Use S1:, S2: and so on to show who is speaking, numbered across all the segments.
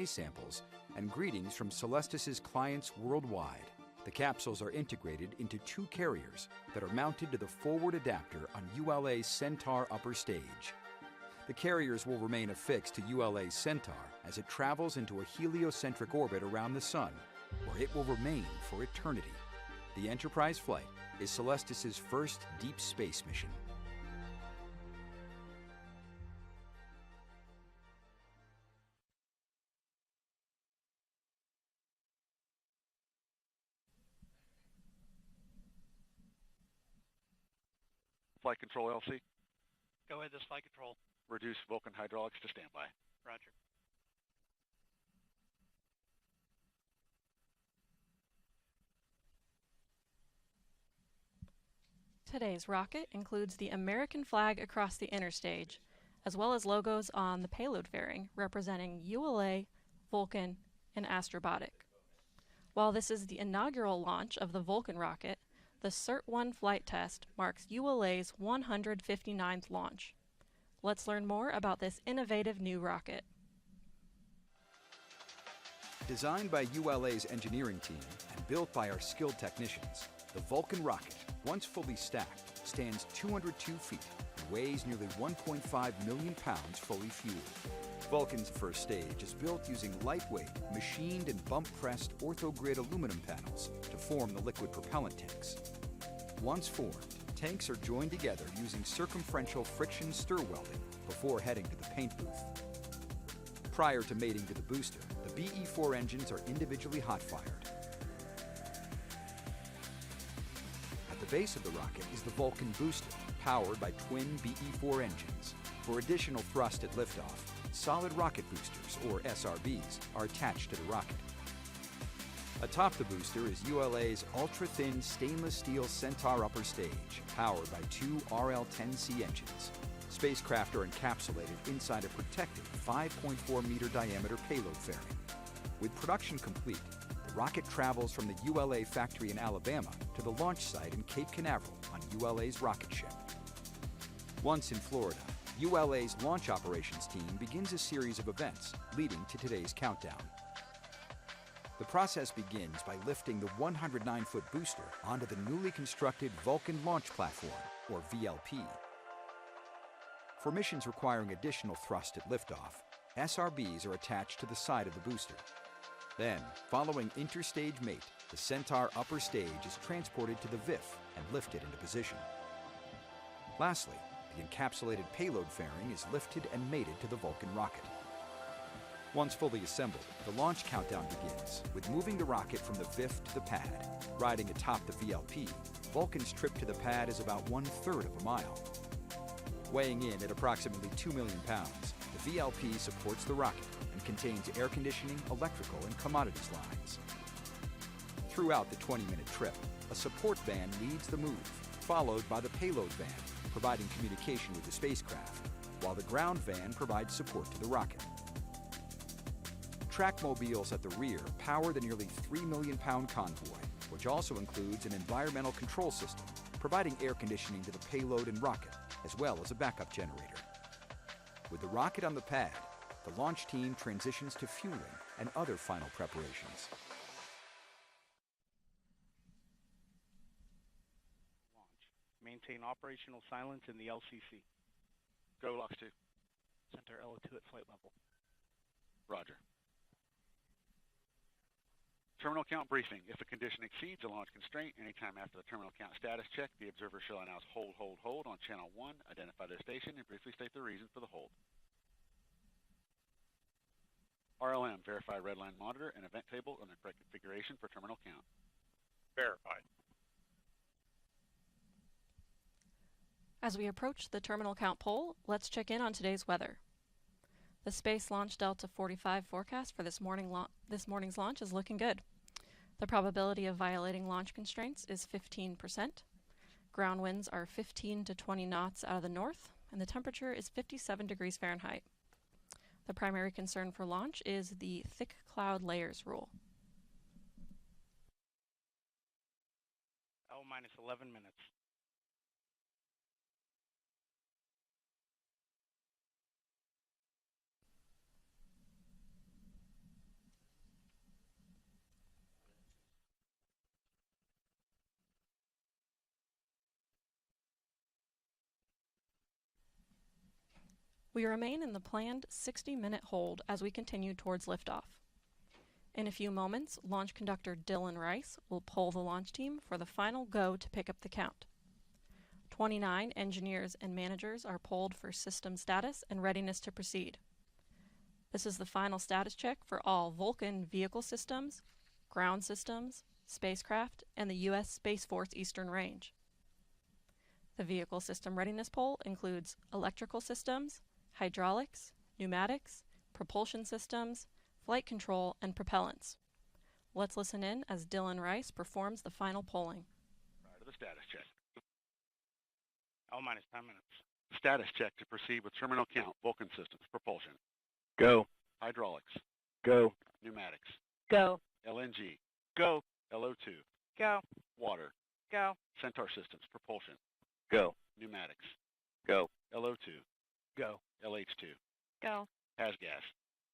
S1: space samples, and greetings from Celestis' clients worldwide. The capsules are integrated into 2 carriers that are mounted to the forward adapter on ULA's Centaur upper stage. The carriers will remain affixed to ULA's Centaur as it travels into a heliocentric orbit around the Sun, where it will remain for eternity. The Enterprise flight is Celestis' first deep space mission.
S2: Flight control, LC.
S3: Go ahead, this flight control.
S2: Reduce Vulcan hydraulics to standby.
S3: Roger.
S4: Today's rocket includes the American flag across the inner stage, as well as logos on the payload fairing representing ULA, Vulcan, and Astrobotic. While this is the inaugural launch of the Vulcan rocket, the CERT-1 flight test marks ULA's 159th launch. Let's learn more about this innovative new rocket.
S1: Designed by ULA's engineering team and built by our skilled technicians, the Vulcan rocket, once fully stacked, stands 202 feet and weighs nearly 1.5 million pounds fully fueled. Vulcan's first stage is built using lightweight, machined and bump-pressed orthogrid aluminum panels to form the liquid propellant tanks. Once formed, tanks are joined together using circumferential friction stir welding before heading to the paint booth. Prior to mating to the booster, the BE-4 engines are individually hot-fired. At the base of the rocket is the Vulcan booster, powered by twin BE-4 engines. For additional thrust at liftoff, solid rocket boosters, or SRBs, are attached to the rocket. Atop the booster is ULA's ultra-thin stainless steel Centaur upper stage, powered by 2 RL-10C engines. Spacecraft are encapsulated inside a protected 5.4-meter diameter payload fairing. With production complete, the rocket travels from the ULA factory in Alabama to the launch site in Cape Canaveral on ULA's rocket ship. Once in Florida, ULA's launch operations team begins a series of events leading to today's countdown. The process begins by lifting the 109-foot booster onto the newly constructed Vulcan Launch Platform, or VLP. For missions requiring additional thrust at liftoff, SRBs are attached to the side of the booster. Then, following interstage mate, the Centaur upper stage is transported to the VIF and lifted into position. Lastly, the encapsulated payload fairing is lifted and mated to the Vulcan rocket. Once fully assembled, the launch countdown begins, with moving the rocket from the VIF to the pad. Riding atop the VLP, Vulcan's trip to the pad is about 1/3 of a mile. Weighing in at approximately 2 million pounds, the VLP supports the rocket and contains air conditioning, electrical, and commodities lines. Throughout the 20-minute trip, a support van leads the move, followed by the payload van, providing communication with the spacecraft, while the ground van provides support to the rocket. Track mobiles at the rear power the nearly 3 million pound convoy, which also includes an environmental control system, providing air conditioning to the payload and rocket, as well as a backup generator. With the rocket on the pad, the launch team transitions to fueling and other final preparations.
S3: Maintain operational silence in the LCC.
S2: Go, LOX 2.
S3: Center LO2 at flight level.
S2: Roger. Terminal count briefing. If a condition exceeds a launch constraint, anytime after the terminal count status check, the observer shall announce hold, hold, hold on channel 1, identify their station, and briefly state the reason for the hold. RLM, verify redline monitor and event table on the correct configuration for terminal count.
S5: Verified.
S4: As we approach the terminal count pole, let's check in on today's weather. The Space Launch Delta 45 forecast for this morning's launch is looking good. The probability of violating launch constraints is 15%. Ground winds are 15 to 20 knots out of the north, and the temperature is 57 degrees Fahrenheit. The primary concern for launch is the thick cloud layers rule.
S3: L minus 11 minutes.
S4: We remain in the planned 60-minute hold as we continue towards liftoff. In a few moments, launch conductor Dylan Rice will poll the launch team for the final go to pick up the count. 29 engineers and managers are polled for system status and readiness to proceed. This is the final status check for all Vulcan vehicle systems, ground systems, spacecraft, and the U.S. Space Force Eastern Range. The vehicle system readiness poll includes electrical systems, hydraulics, pneumatics, propulsion systems, flight control, and propellants. Let's listen in as Dylan Rice performs the final polling.
S2: Prior to the status check.
S3: L-minus 10 minutes.
S2: Status check to proceed with terminal count, Vulcan systems, propulsion.
S3: Go.
S2: Hydraulics.
S3: Go.
S2: Pneumatics.
S3: Go.
S2: LNG.
S3: Go.
S2: LO2.
S3: Go.
S2: Water.
S3: Go.
S2: Centaur systems, propulsion.
S3: Go.
S2: Pneumatics.
S3: Go.
S2: LO2.
S3: Go.
S2: LH2.
S3: Go.
S2: Hazgas.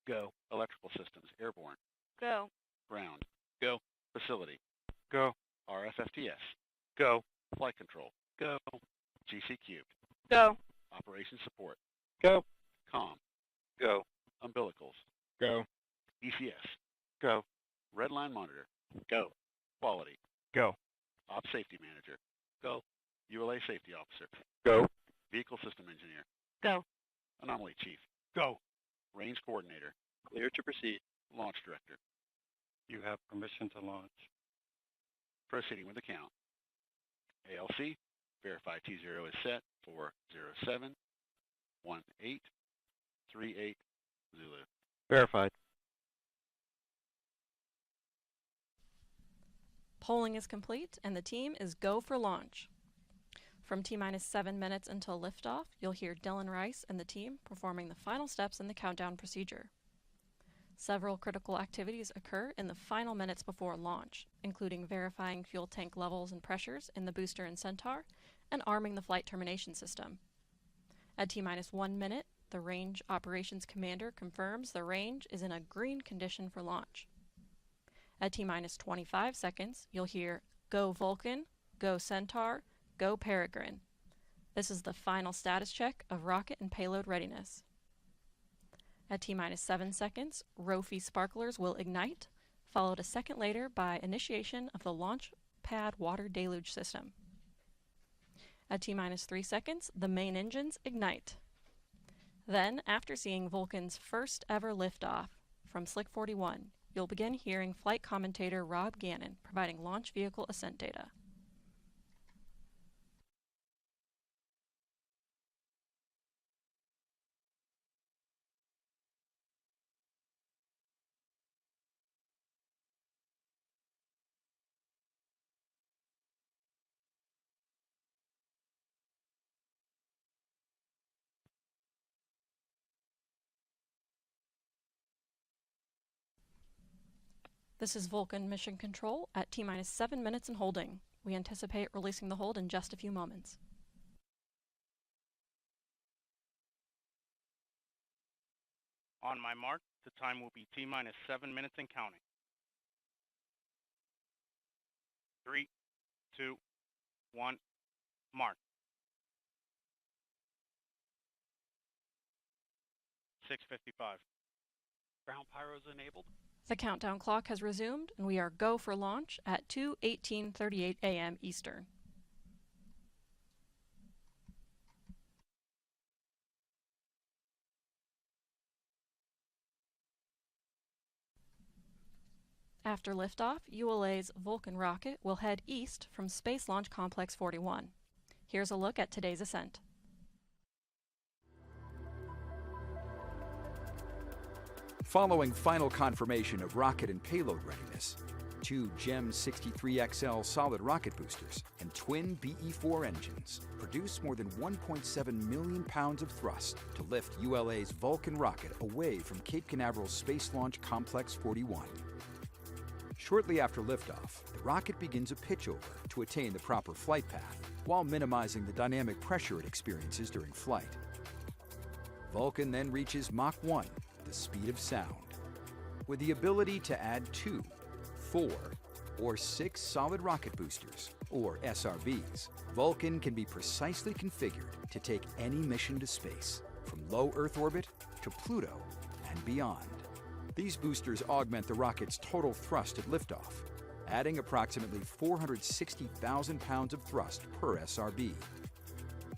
S3: Go.
S2: Electrical systems, airborne.
S3: Go.
S2: Ground.
S3: Go.
S2: Facility.
S3: Go.
S2: RFFTS.
S3: Go.
S2: Flight control.
S3: Go.
S2: GC cubed.
S3: Go.
S2: Operation support.
S3: Go.
S2: COM.
S3: Go.
S2: Umbilicals.
S3: Go.
S2: ECS.
S3: Go.
S2: Red line monitor.
S3: Go.
S2: Quality.
S3: Go.
S2: Op safety manager.
S3: Go.
S2: ULA safety officer.
S3: Go.
S2: Vehicle system engineer.
S3: Go.
S2: Anomaly chief.
S3: Go.
S2: Range coordinator.
S3: Clear to proceed.
S2: Launch director.
S3: You have permission to launch.
S2: Proceeding with the count. ALC. Verify T0 is set for 071838 Zulu.
S3: Verified.
S4: Polling is complete and the team is go for launch. From T-minus 7 minutes until liftoff, you'll hear Dylan Rice and the team performing the final steps in the countdown procedure. Several critical activities occur in the final minutes before launch, including verifying fuel tank levels and pressures in the booster and Centaur, and arming the flight termination system. At T-minus 1 minute, the Range Operations Commander confirms the range is in a green condition for launch. At T-minus 25 seconds, you'll hear Go Vulcan, Go Centaur, Go Peregrine. This is the final status check of rocket and payload readiness. At T-minus 7 seconds, ROFI sparklers will ignite, followed a second later by initiation of the launch pad water deluge system. At T-minus 3 seconds, the main engines ignite. Then, after seeing Vulcan's first ever liftoff from Slick 41, you'll begin hearing flight commentator Rob Gannon providing launch vehicle ascent data. This is Vulcan Mission Control at T-minus 7 minutes and holding. We anticipate releasing the hold in just a few moments.
S3: On my mark, the time will be T-minus 7 minutes and counting. 3, 2, 1, mark. 6:55.
S5: Ground pyros enabled.
S4: The countdown clock has resumed, and we are go for launch at 2:18:38 a.m. Eastern. After liftoff, ULA's Vulcan rocket will head east from Space Launch Complex 41. Here's a look at today's ascent.
S1: Following final confirmation of rocket and payload readiness, 2 GEM 63XL solid rocket boosters and twin BE-4 engines produce more than 1.7 million pounds of thrust to lift ULA's Vulcan rocket away from Cape Canaveral's Space Launch Complex 41. Shortly after liftoff, the rocket begins a pitchover to attain the proper flight path while minimizing the dynamic pressure it experiences during flight. Vulcan then reaches Mach 1, the speed of sound. With the ability to add 2, 4, or 6 solid rocket boosters, or SRBs, Vulcan can be precisely configured to take any mission to space, from from low Earth orbit to Pluto and beyond. These boosters augment the rocket's total thrust at liftoff, adding approximately 460,000 pounds of thrust per SRB.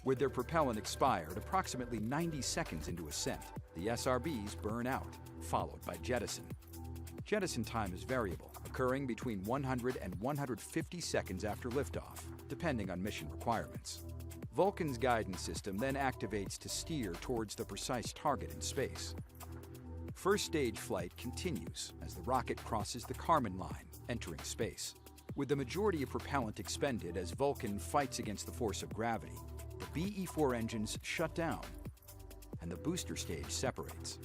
S1: With their propellant expired approximately 90 seconds into ascent, the SRBs burn out, followed by jettison. Jettison time is variable, occurring between 100 and 150 seconds after liftoff, depending on mission requirements. Vulcan's guidance system then activates to steer towards the precise target in space. First stage flight continues as the rocket crosses the Kármán line, entering space. With the majority of propellant expended as Vulcan fights against the force of gravity, the BE-4 engines shut down, and the booster stage separates.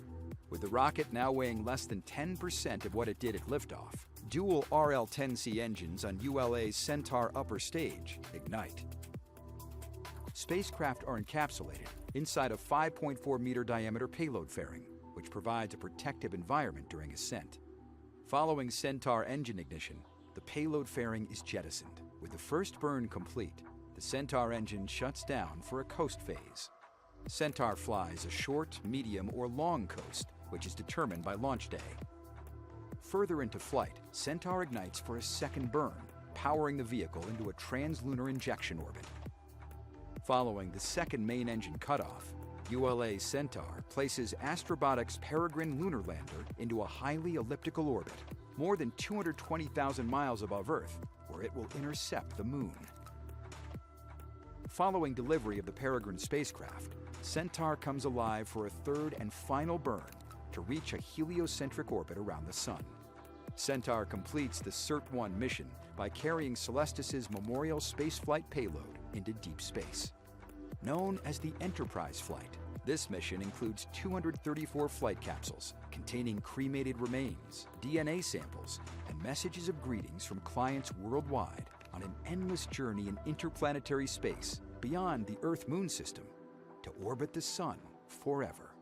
S1: With the rocket now weighing less than 10% of what it did at liftoff, dual RL-10C engines on ULA's Centaur upper stage ignite. Spacecraft are encapsulated inside a 5.4-meter diameter payload fairing, which provides a protective environment during ascent. Following Centaur engine ignition, the payload fairing is jettisoned. With the first burn complete, the Centaur engine shuts down for a coast phase. Centaur flies a short, medium, or long coast, which is determined by launch day. Further into flight, Centaur ignites for a second burn, powering the vehicle into a translunar injection orbit. Following the second main engine cutoff, ULA Centaur places Astrobotic's Peregrine lunar lander into a highly elliptical orbit, more than 220,000 miles above Earth, where it will intercept the Moon. Following delivery of the Peregrine spacecraft, Centaur comes alive for a third and final burn to reach a heliocentric orbit around the Sun. Centaur completes the CERT-1 mission by carrying Celestis' Memorial spaceflight payload into deep space. Known as the Enterprise flight, this mission includes 234 flight capsules containing cremated remains, DNA samples, and messages of greetings from clients worldwide on an endless journey in interplanetary space beyond the Earth-Moon system to orbit the Sun forever.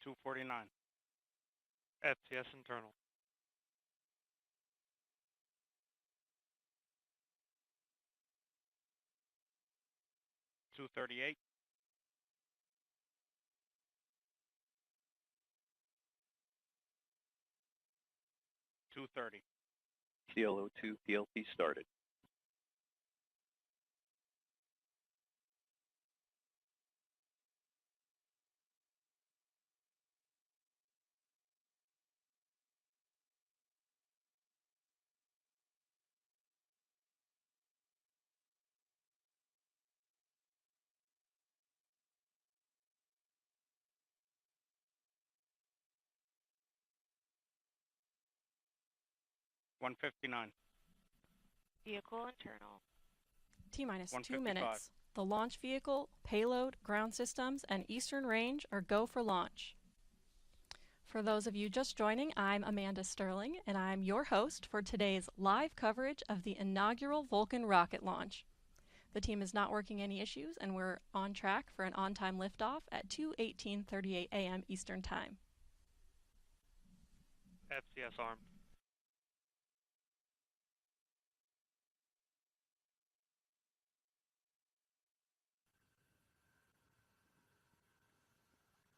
S3: $249.
S5: FTS internal.
S3: $238. $230.
S6: CLO2 PLP started.
S3: $159.
S7: Vehicle internal.
S4: T-minus 2
S3: 155.
S4: minutes. The launch vehicle, payload, ground systems, and eastern range are go for launch. For those of you just joining, I'm Amanda Sterling, and I'm your host for today's live coverage of the inaugural Vulcan rocket launch. The team is not working any issues, and we're on track for an on-time liftoff at 2:18:38 a.m. Eastern Time.
S5: FCS armed.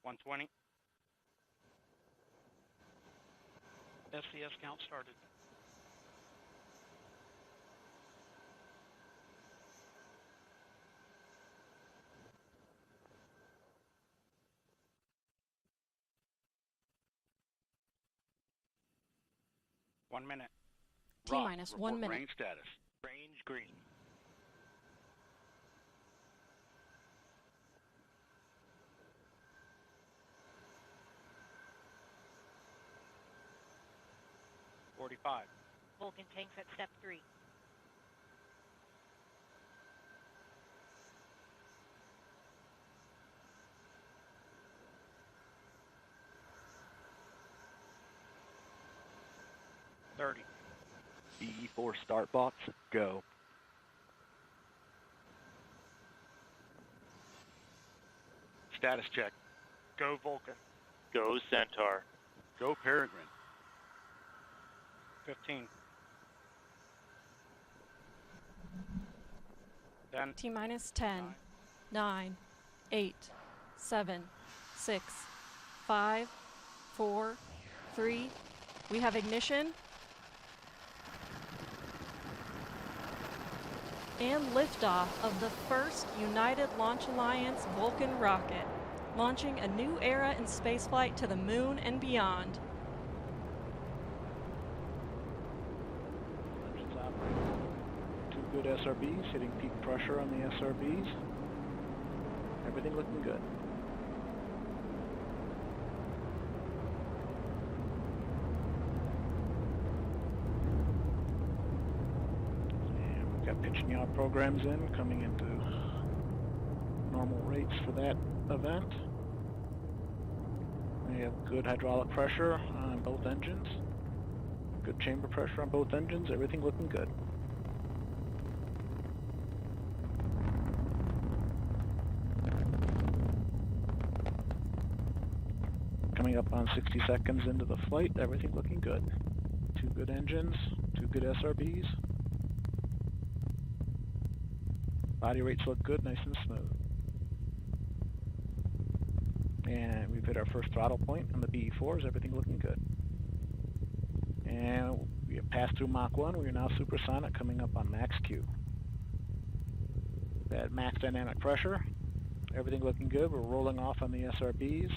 S3: $120.
S5: FCS count started.
S3: $1 minute.
S4: T-minus
S2: Rock,
S4: 1
S2: report
S4: minute.
S2: Range status.
S6: Range green.
S3: $45.
S7: Vulcan tanks at step 3.
S5: 30.
S6: BE4 start box, go.
S2: Status check.
S5: Go Vulcan.
S6: Go Centaur.
S2: Go Peregrine.
S3: 15. 10.
S4: T-minus 10, 9, 8, 7, 6, 5, 4, 3. We have ignition. And liftoff of the first United Launch Alliance Vulcan rocket, launching a new era in spaceflight to the moon and beyond.
S8: Engines operating. 2 good SRBs, hitting peak pressure on the SRBs. Everything looking good. And we've got pitching out programs in, coming into normal rates for that event. We have good hydraulic pressure on both engines. Good chamber pressure on both engines, everything looking good. Coming up on 60 seconds into the flight, everything looking good. 2 good engines, 2 good SRBs. Body rates look good, nice and smooth. And we've hit our first throttle point on the BE4s, everything looking good. And we have passed through Mach 1, we are now supersonic, coming up on max Q. At max dynamic pressure, everything looking good, we're rolling off on the SRBs.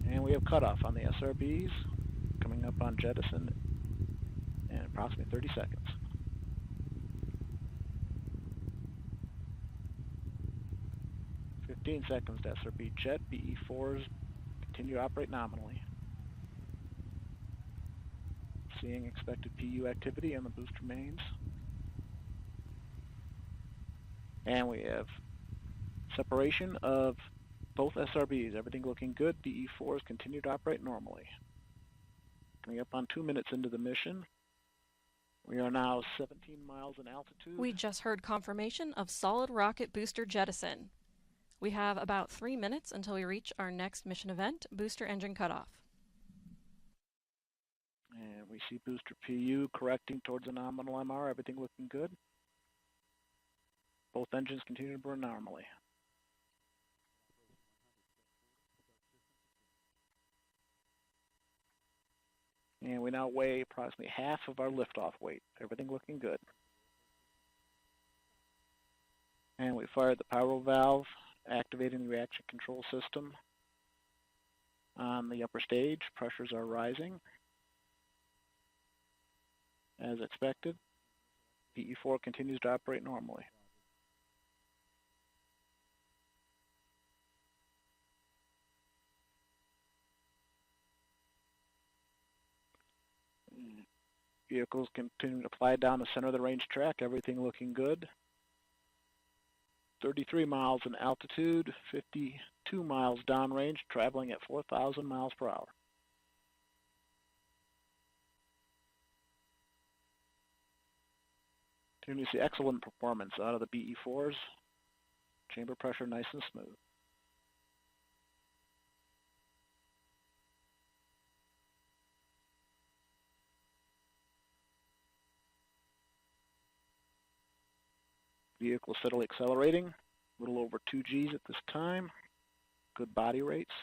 S8: And we have cutoff on the SRBs, coming up on jettison in approximately 30 seconds. Fifteen seconds to SRB jet, BE4s continue to operate nominally. Seeing expected PU activity on the booster mains. And we have separation of both SRBs, everything looking good. BE4s continue to operate normally. Coming up on 2 minutes into the mission. We are now 17 miles in altitude.
S4: We just heard confirmation of solid rocket booster jettison. We have about 3 minutes until we reach our next mission event, booster engine cutoff.
S8: And we see booster PU correcting towards a nominal MR, everything looking good. Both engines continue to burn normally. And we now weigh approximately half of our liftoff weight. Everything looking good. And we fired the power valve, activating the reaction control system. On the upper stage, pressures are rising. As expected, BE4 continues to operate normally. Vehicles continue to fly down the center of the range track, everything looking good. 33 miles in altitude, 52 miles downrange, traveling at 4,000 miles per hour. Continue to see excellent performance out of the BE4s. Chamber pressure nice and smooth. Vehicle steadily accelerating, a little over 2 Gs at this time. Good body rates.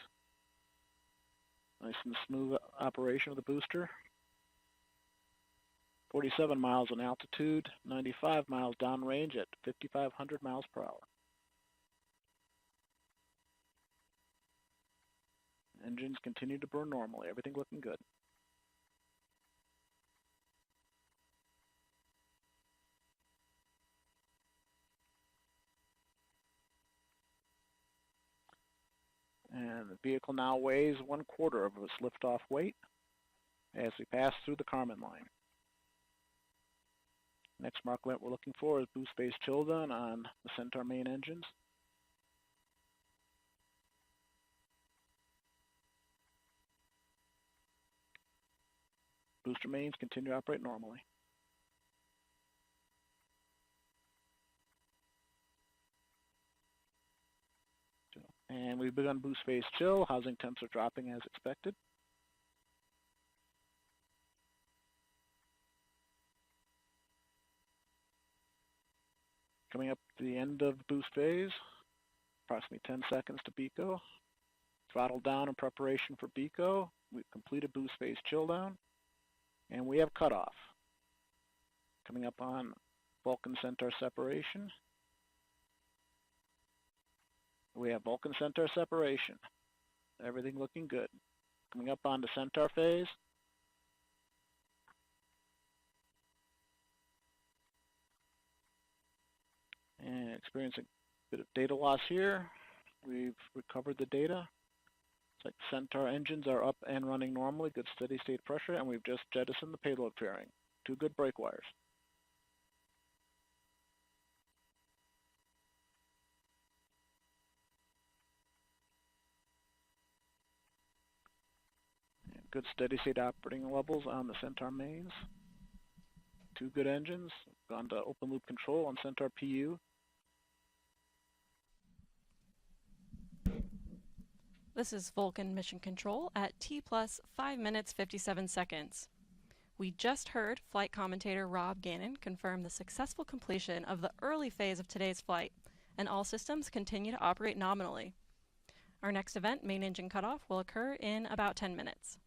S8: Nice and smooth operation of the booster. 47 miles in altitude, 95 miles downrange at 5,500 miles per hour. Engines continue to burn normally, everything looking good. And the vehicle now weighs 1/4 of its liftoff weight as we pass through the Kármán line. Next mark event we're looking for is boost phase chill down on the Centaur main engines. Booster mains continue to operate normally. And we've begun boost phase chill. Housing temps are dropping as expected. Coming up to the end of boost phase, approximately 10 seconds to BECO. Throttle down in preparation for BECO. We've completed boost phase chill down, and we have cutoff. Coming up on Vulcan Centaur separation. We have Vulcan Centaur separation. Everything looking good. Coming up on the Centaur phase. And experiencing a bit of data loss here. We've recovered the data. It's like Centaur engines are up and running normally, good steady state pressure, and we've just jettisoned the payload fairing. 2 good brake wires. Good steady state operating levels on the Centaur mains. 2 good engines. Gone to open loop control on Centaur PU.
S4: This is Vulcan Mission Control at T plus 5 minutes 57 seconds. We just heard flight commentator Rob Gannon confirm the successful completion of the early phase of today's flight, and all systems continue to operate nominally. Our next event, main engine cutoff, will occur in about 10 minutes.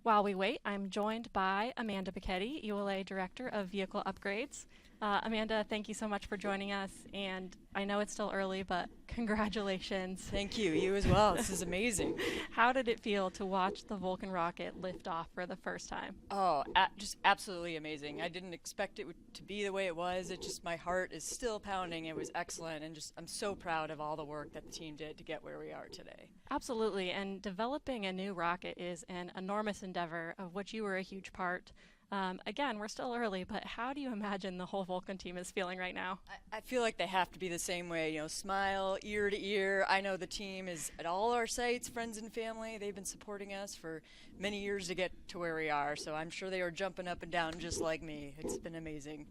S4: While we wait, I'm joined by Amanda Pichetti, ULA Director of Vehicle Upgrades. Amanda, thank you so much for joining us, and I know it's still early, but congratulations.
S9: Thank you. You as well. This is amazing.
S4: How did it feel to watch the Vulcan rocket lift off for the first time?
S9: Oh, just absolutely amazing. I didn't expect it to be the way it was. It just, my heart is still pounding. It was excellent, and just I'm so proud of all the work that the team did to get where we are today.
S4: Absolutely, and developing a new rocket is an enormous endeavor of which you were a huge part. Again, we're still early, but how do you imagine the whole Vulcan team is feeling right now?
S9: I feel like they have to be the same way, you know, smile ear to ear. I know the team is at all our sites, friends and family. They've been supporting us for many years to get to where we are, so I'm sure they are jumping up and down just like me. It's been amazing.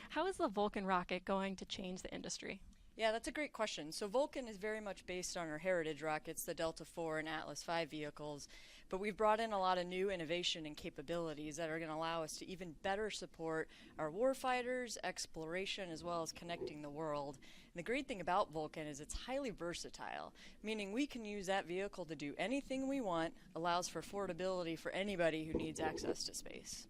S4: How is the Vulcan rocket going to change the industry?
S9: Yeah, that's a great question. So Vulcan is very much based on our heritage rockets, the Delta IV and Atlas V vehicles, but we've brought in a lot of new innovation and capabilities that are going to allow us to even better support our warfighters, exploration, as well as connecting the world. And the great thing about Vulcan is it's highly versatile, meaning we can use that vehicle to do anything we want, allows for affordability for anybody who needs access to space.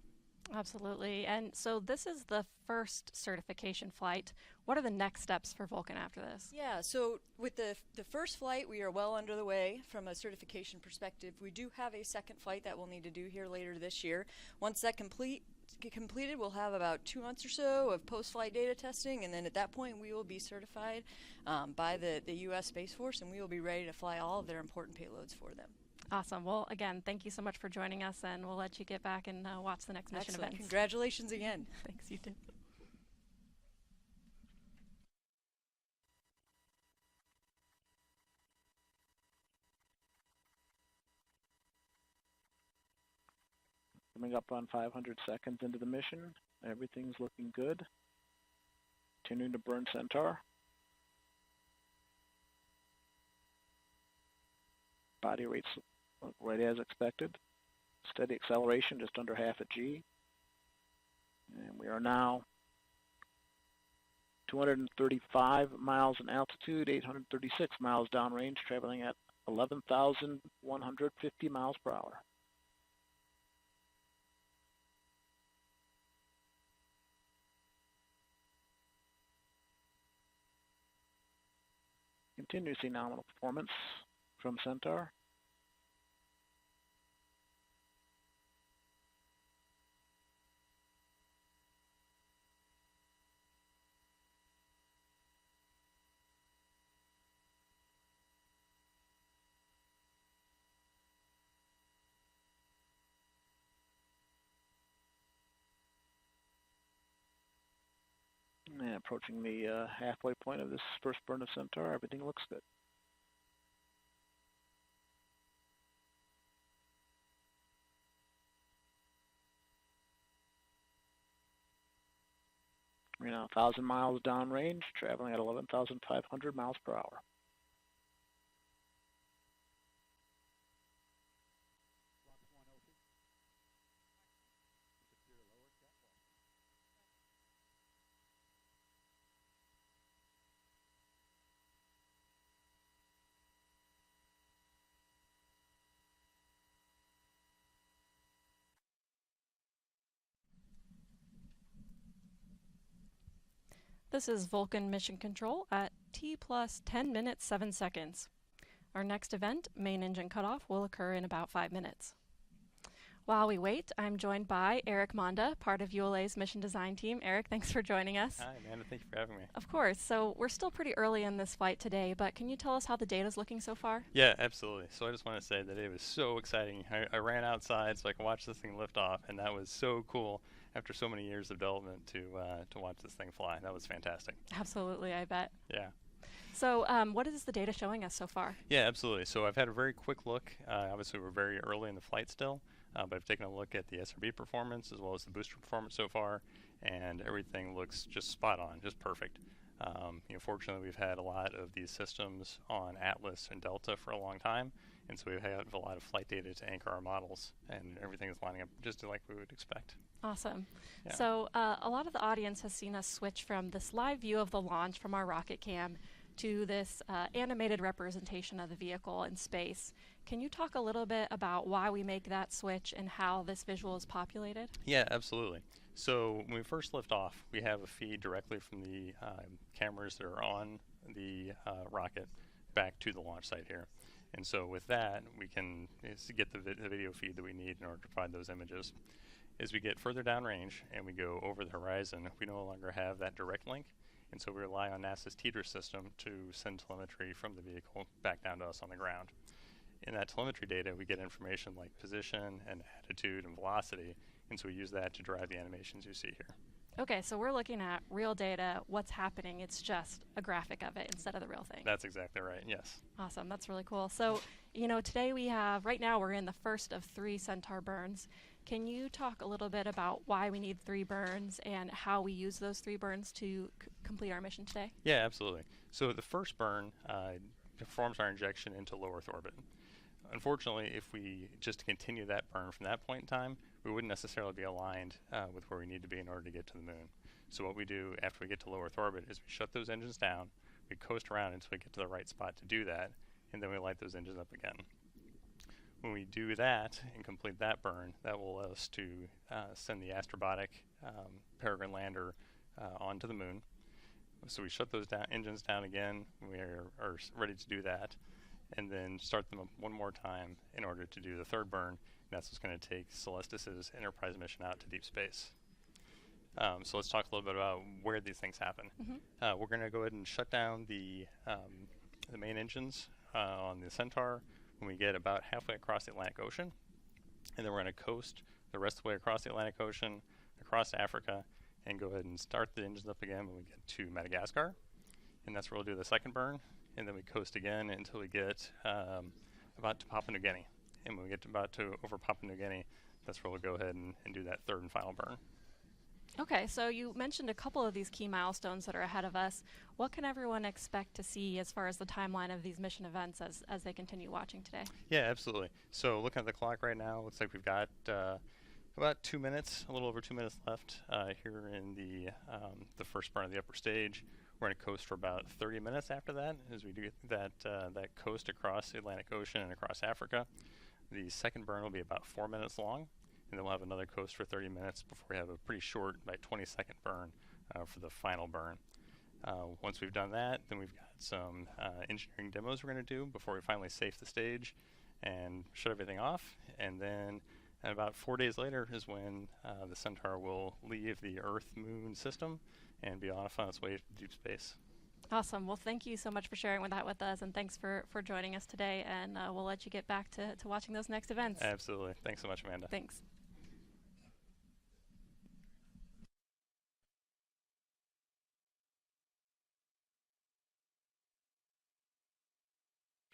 S4: Absolutely. And so this is the first certification flight. What are the next steps for Vulcan after this?
S9: Yeah, so with the first flight, we are well under the way from a certification perspective. We do have a second flight that we'll need to do here later this year. Once that completed, we'll have about 2 months or so of post-flight data testing, and then at that point we will be certified by the U.S. Space Force, and we will be ready to fly all of their important payloads for them.
S4: Awesome. Well, again, thank you so much for joining us, and we'll let you get back and watch the next mission events.
S9: Congratulations again.
S4: Thanks, you too.
S8: Coming up on 500 seconds into the mission, everything's looking good. Continuing to burn Centaur. Body rates look right as expected. Steady acceleration, just under half a G. And we are now 235 miles in altitude, 836 miles downrange, traveling at 11,150 miles per hour. Continue to see nominal performance from Centaur. And approaching the halfway point of this first burn of Centaur, everything looks good. We're now 1,000 miles downrange, traveling at 11,500 miles per hour.
S4: This is Vulcan Mission Control at T plus 10 minutes 7 seconds. Our next event, main engine cutoff, will occur in about 5 minutes. While we wait, I'm joined by Eric Monda, part of ULA's mission design team. Eric, thanks for joining us.
S10: Hi, Amanda. Thank you for having me.
S4: Of course. So we're still pretty early in this flight today, but can you tell us how the data's looking so far?
S10: Yeah, absolutely. So I just want to say that it was so exciting. I ran outside so I could watch this thing lift off, and that was so cool after so many years of development to watch this thing fly. That was fantastic.
S4: Absolutely, I bet.
S10: Yeah.
S4: So what is the data showing us so far?
S10: Yeah, absolutely. So I've had a very quick look. Obviously, we're very early in the flight still, but I've taken a look at the SRB performance as well as the booster performance so far, and everything looks just spot on, just perfect. Fortunately, we've had a lot of these systems on Atlas and Delta for a long time, and so we've had a lot of flight data to anchor our models, and everything is lining up just like we would expect.
S4: Awesome.
S10: Yeah.
S4: So a lot of the audience has seen us switch from this live view of the launch from our rocket cam to this animated representation of the vehicle in space. Can you talk a little bit about why we make that switch and how this visual is populated?
S10: Yeah, absolutely. So when we first lift off, we have a feed directly from the cameras that are on the rocket back to the launch site here. And so with that, we can get the video feed that we need in order to provide those images. As we get further downrange and we go over the horizon, we no longer have that direct link. And so we rely on NASA's TDRS system to send telemetry from the vehicle back down to us on the ground. In that telemetry data, we get information like position and attitude and velocity, and so we use that to drive the animations you see here.
S4: Okay, so we're looking at real data, what's happening, it's just a graphic of it instead of the real thing.
S10: That's exactly right, yes.
S4: Awesome, that's really cool. So, today right now we're in the first of 3 Centaur burns. Can you talk a little bit about why we need 3 burns and how we use those 3 burns to complete our mission today?
S10: Yeah, absolutely. So the first burn performs our injection into low Earth orbit. Unfortunately, if we just continue that burn from that point in time, we wouldn't necessarily be aligned with where we need to be in order to get to the moon. So what we do after we get to low Earth orbit is we shut those engines down, we coast around until we get to the right spot to do that, and then we light those engines up again. When we do that and complete that burn, that will allow us to send the astrobotic Peregrine lander onto the moon. So we shut those engines down again. We are ready to do that, and then start them up one more time in order to do the third burn. And that's what's going to take Celestis' Enterprise mission out to deep space. So let's talk a little bit about where these things happen.
S4: Mm-hmm.
S10: We're going to go ahead and shut down the main engines on the Centaur when we get about halfway across the Atlantic Ocean, and then we're going to coast the rest of the way across the Atlantic Ocean, across Africa, and go ahead and start the engines up again when we get to Madagascar, and that's where we'll do the second burn, and then we coast again until we get about to Papua New Guinea, and when we get over Papua New Guinea, that's where we'll go ahead and do that third and final burn.
S4: Okay, so you mentioned a couple of these key milestones that are ahead of us. What can everyone expect to see as far as the timeline of these mission events as they continue watching today?
S10: Yeah, absolutely. So looking at the clock right now, looks like we've got about 2 minutes, a little over 2 minutes left here in the first burn of the upper stage. We're going to coast for about 30 minutes after that as we do that coast across the Atlantic Ocean and across Africa. The second burn will be about 4 minutes long, and then we'll have another coast for 30 minutes before we have a pretty short, like 20-second burn for the final burn. Once we've done that, then we've got some engineering demos we're going to do before we finally safe the stage and shut everything off. And then about 4 days later is when the Centaur will leave the Earth-Moon system and be off on its way to deep space.
S4: Awesome. Well, thank you so much for sharing that with us, and thanks for joining us today, and we'll let you get back to watching those next events.
S10: Absolutely. Thanks so much, Amanda.
S4: Thanks.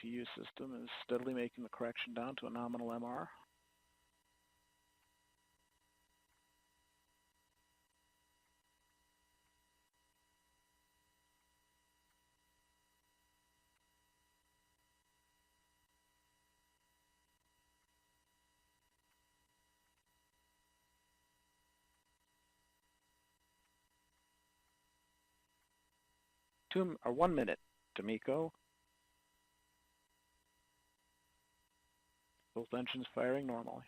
S8: PU system is steadily making the correction down to a nominal MR. 1 minute to MECO. Both engines firing normally.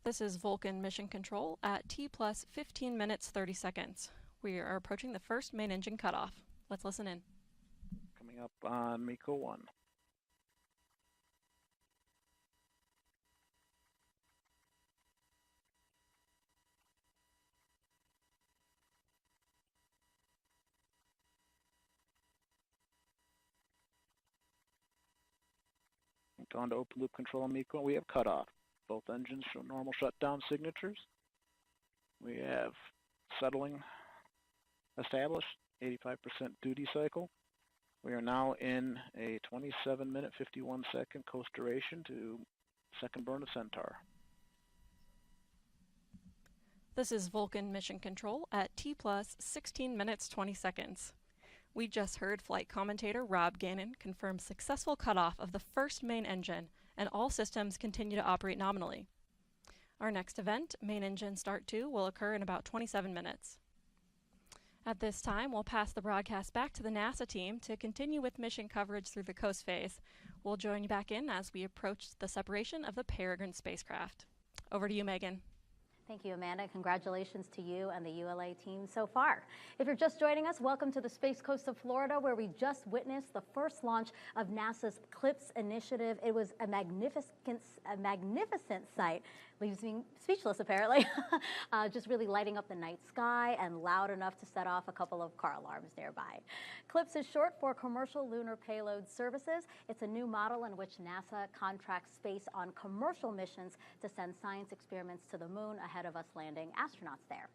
S4: This is Vulcan Mission Control at T plus 15 minutes 30 seconds. We are approaching the first main engine cutoff. Let's listen in.
S8: Coming up on MECO 1. On to open loop control on MECO. We have cutoff. Both engines show normal shutdown signatures. We have settling established, 85% duty cycle. We are now in a 27-minute, 51-second coast duration to second burn of Centaur.
S4: This is Vulcan Mission Control at T plus 16 minutes 20 seconds. We just heard flight commentator Rob Gannon confirm successful cutoff of the first main engine, and all systems continue to operate nominally. Our next event, Main Engine Start 2, will occur in about 27 minutes. At this time, we'll pass the broadcast back to the NASA team to continue with mission coverage through the coast phase. We'll join you back in as we approach the separation of the Peregrine spacecraft. Over to you, Megan.
S11: Thank you, Amanda. Congratulations to you and the ULA team so far. If you're just joining us, welcome to the Space Coast of Florida, where we just witnessed the first launch of NASA's CLPS initiative. It was a magnificent sight. Leaves me speechless, apparently. Just really lighting up the night sky and loud enough to set off a couple of car alarms nearby. CLPS is short for Commercial Lunar Payload Services. It's a new model in which NASA contracts space on commercial missions to send science experiments to the moon ahead of us landing astronauts there.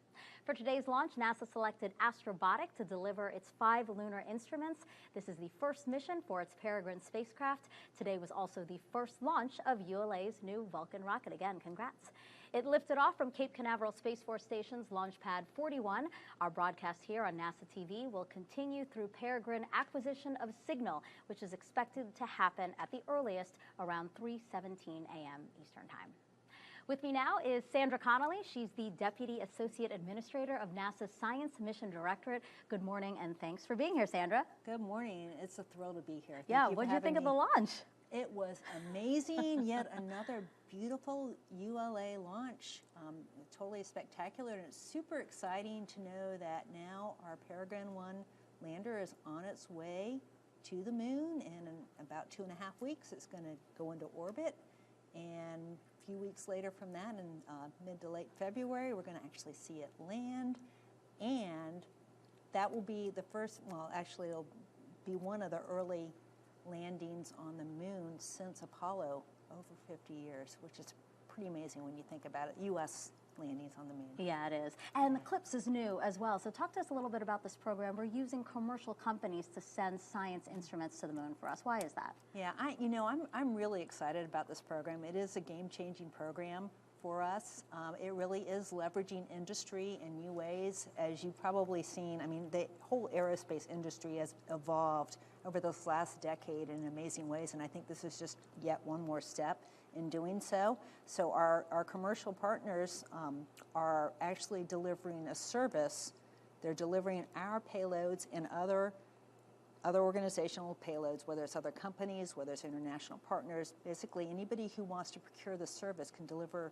S11: For today's launch, NASA selected Astrobotic to deliver its 5 lunar instruments. This is the first mission for its Peregrine spacecraft. Today was also the first launch of ULA's new Vulcan rocket. Again, congrats. It lifted off from Cape Canaveral Space Force Station's Launch Pad 41. Our broadcast here on NASA TV will continue through Peregrine acquisition of signal, which is expected to happen at the earliest around 3:17 a.m. Eastern Time. With me now is Sandra Connolly. She's the Deputy Associate Administrator of NASA's Science Mission Directorate. Good morning, and thanks for being here, Sandra.
S12: Good morning. It's a thrill to be here.
S11: Yeah, what did you think of the launch?
S12: It was amazing. Yet another beautiful ULA launch. Totally spectacular, and it's super exciting to know that now our Peregrine 1 lander is on its way to the moon, and in about 2.5 weeks it's going to go into orbit. And a few weeks later from that, in mid to late February, we're going to actually see it land. And that will be the first, well, actually it'll be one of the early landings on the moon since Apollo, over 50 years, which is pretty amazing when you think about it. U.S. landings on the moon.
S11: Yeah, it is. And the CLPS is new as well. So talk to us a little bit about this program. We're using commercial companies to send science instruments to the moon for us. Why is that?
S12: Yeah, I'm really excited about this program. It is a game-changing program for us. It really is leveraging industry in new ways. As you've probably seen, I mean, the whole aerospace industry has evolved over this last decade in amazing ways, and I think this is just yet one more step in doing so. So our commercial partners are actually delivering a service. They're delivering our payloads and other organizational payloads, whether it's other companies, whether it's international partners. Basically, anybody who wants to procure the service can deliver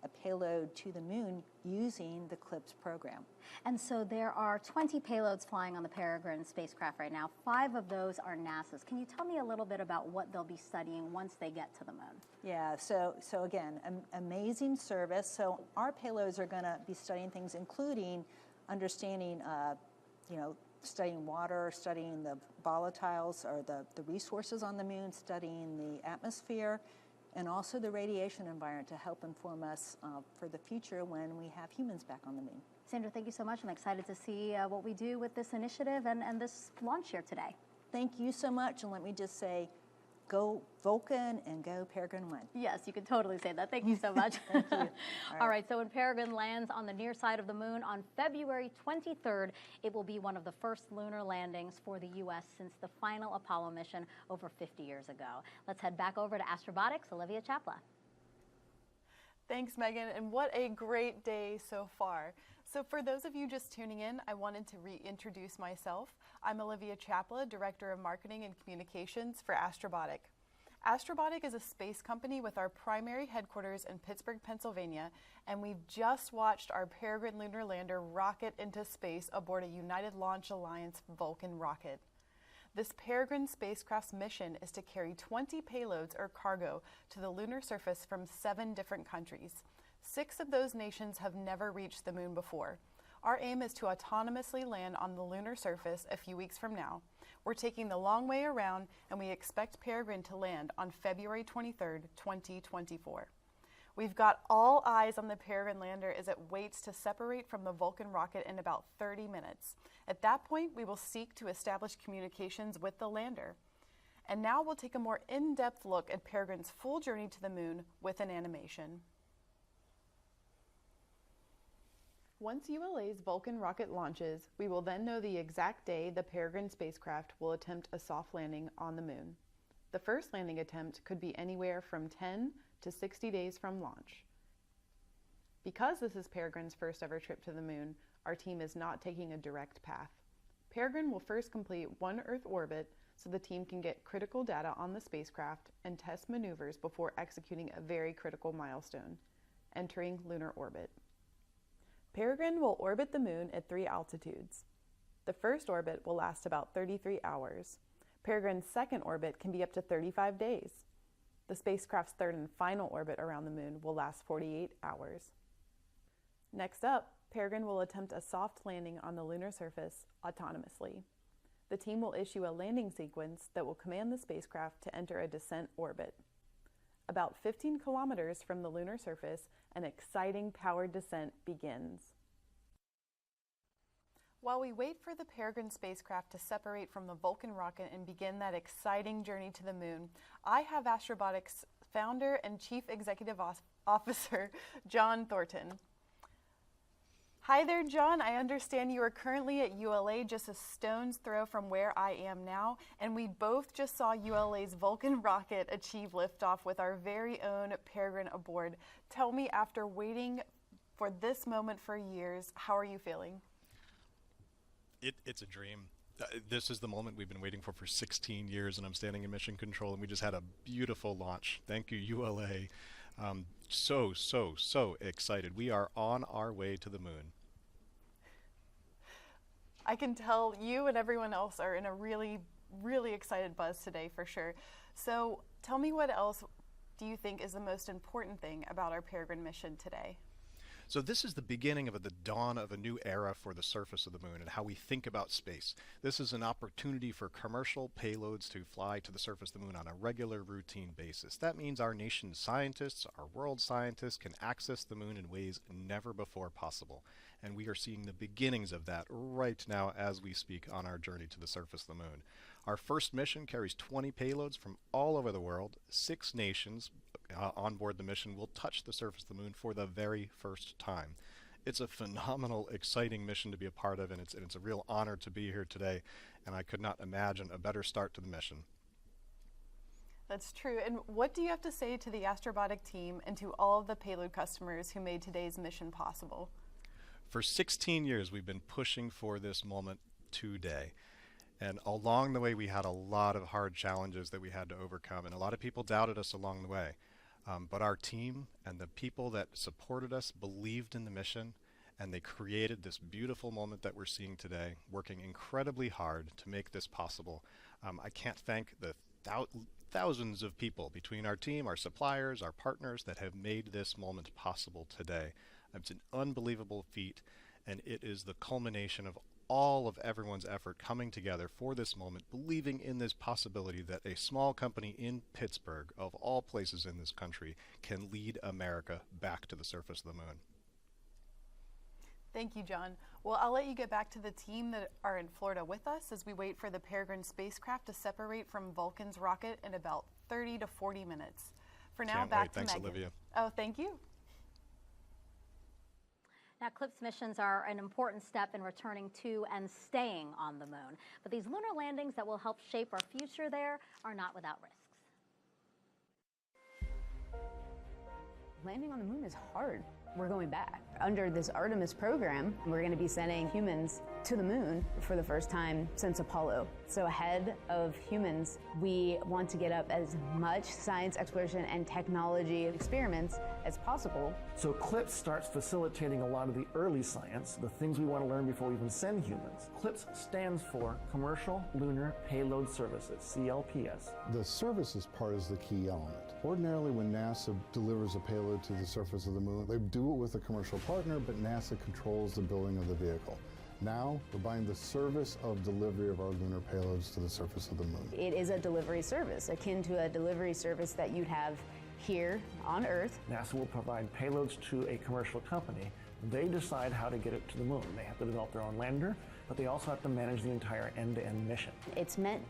S12: a payload to the moon using the CLPS program.
S11: And so there are 20 payloads flying on the Peregrine spacecraft right now. 5 of those are NASA's. Can you tell me a little bit about what they'll be studying once they get to the moon?
S12: Yeah, so again, amazing service. So our payloads are going to be studying things including understanding, studying water, studying the volatiles or the resources on the moon, studying the atmosphere, and also the radiation environment to help inform us for the future when we have humans back on the moon.
S11: Sandra, thank you so much. I'm excited to see what we do with this initiative and this launch here today.
S12: Thank you so much, and let me just say, go Vulcan and go Peregrine 1.
S11: Yes, you can totally say that. Thank you so much.
S12: Thank you.
S11: All right, so when Peregrine lands on the near side of the moon on February 23rd, it will be one of the first lunar landings for the U.S. since the final Apollo mission over 50 years ago. Let's head back over to Astrobotics, Olivia Chapla.
S13: Thanks, Megan, and what a great day so far. So for those of you just tuning in, I wanted to reintroduce myself. I'm Olivia Chapla, Director of Marketing and Communications for Astrobotic. Astrobotic is a space company with our primary headquarters in Pittsburgh, Pennsylvania, and we've just watched our Peregrine lunar lander rocket into space aboard a United Launch Alliance Vulcan rocket. This Peregrine spacecraft's mission is to carry 20 payloads or cargo to the lunar surface from 7 different countries. 6 of those nations have never reached the moon before. Our aim is to autonomously land on the lunar surface a few weeks from now. We're taking the long way around, and we expect Peregrine to land on February 23rd, 2024. We've got all eyes on the Peregrine lander as it waits to separate from the Vulcan rocket in about 30 minutes. At that point, we will seek to establish communications with the lander. And now we'll take a more in-depth look at Peregrine's full journey to the moon with an animation. Once ULA's Vulcan rocket launches, we will then know the exact day the Peregrine spacecraft will attempt a soft landing on the moon. The first landing attempt could be anywhere from 10 to 60 days from launch. Because this is Peregrine's first ever trip to the moon, our team is not taking a direct path. Peregrine will first complete one Earth orbit so the team can get critical data on the spacecraft and test maneuvers before executing a very critical milestone, entering lunar orbit. Peregrine will orbit the moon at 3 altitudes. The first orbit will last about 33 hours. Peregrine's second orbit can be up to 35 days. The spacecraft's third and final orbit around the moon will last 48 hours. Next up, Peregrine will attempt a soft landing on the lunar surface autonomously. The team will issue a landing sequence that will command the spacecraft to enter a descent orbit. About 15 kilometers from the lunar surface, an exciting powered descent begins. While we wait for the Peregrine spacecraft to separate from the Vulcan rocket and begin that exciting journey to the moon, I have Astrobotic's founder and Chief Executive Officer, John Thornton. Hi there, John. I understand you are currently at ULA, just a stone's throw from where I am now, and we both just saw ULA's Vulcan rocket achieve liftoff with our very own Peregrine aboard. Tell me, after waiting for this moment for years, how are you feeling?
S14: It's a dream. This is the moment we've been waiting for 16 years, and I'm standing in mission control, and we just had a beautiful launch. Thank you, ULA. So excited. We are on our way to the moon. I can tell you and everyone else are in a really excited buzz today for sure. So tell me, what else do you think is the most important thing about our Peregrine mission today? So this is the beginning of the dawn of a new era for the surface of the moon and how we think about space. This is an opportunity for commercial payloads to fly to the surface of the moon on a regular, routine basis. That means our nation's scientists, our world scientists, can access the moon in ways never before possible. And we are seeing the beginnings of that right now as we speak on our journey to the surface of the moon. Our first mission carries 20 payloads from all over the world. 6 nations on board the mission will touch the surface of the moon for the very first time. It's a phenomenal, exciting mission to be a part of, and it's a real honor to be here today, and I could not imagine a better start to the mission.
S13: That's true. And what do you have to say to the Astrobotic team and to all of the payload customers who made today's mission possible?
S14: For 16 years, we've been pushing for this moment today. And along the way, we had a lot of hard challenges that we had to overcome, and a lot of people doubted us along the way. But our team and the people that supported us believed in the mission, and they created this beautiful moment that we're seeing today, working incredibly hard to make this possible. I can't thank the thousands of people between our team, our suppliers, our partners that have made this moment possible today. It's an unbelievable feat, and it is the culmination of all of everyone's effort coming together for this moment, believing in this possibility that a small company in Pittsburgh, of all places in this country, can lead America back to the surface of the moon.
S13: Thank you, John. Well, I'll let you get back to the team that are in Florida with us as we wait for the Peregrine spacecraft to separate from Vulcan's rocket in about 30 to 40 minutes. For now,
S15: Can't
S13: back
S15: wait.
S13: to
S15: Thanks,
S13: Megan.
S15: Olivia.
S13: Oh, thank you.
S11: Now, CLPS missions are an important step in returning to and staying on the moon. But these lunar landings that will help shape our future there are not without risks.
S16: Landing on the moon is hard. We're going back. Under this Artemis program, we're going to be sending humans to the moon for the first time since Apollo. So ahead of humans, we want to get up as much science exploration and technology experiments as possible.
S17: So CLPS starts facilitating a lot of the early science, the things we want to learn before we even send humans. CLPS stands for Commercial Lunar Payload Services, CLPS.
S18: The services part is the key element. Ordinarily, when NASA delivers a payload to the surface of the moon, they do it with a commercial partner, but NASA controls the building of the vehicle. Now, we're buying the service of delivery of our lunar payloads to the surface of the moon.
S16: It is a delivery service, akin to a delivery service that you'd have here on Earth.
S17: NASA will provide payloads to a commercial company. They decide how to get it to the moon. They have to develop their own lander, but they also have to manage the entire end-to-end mission.
S16: It's meant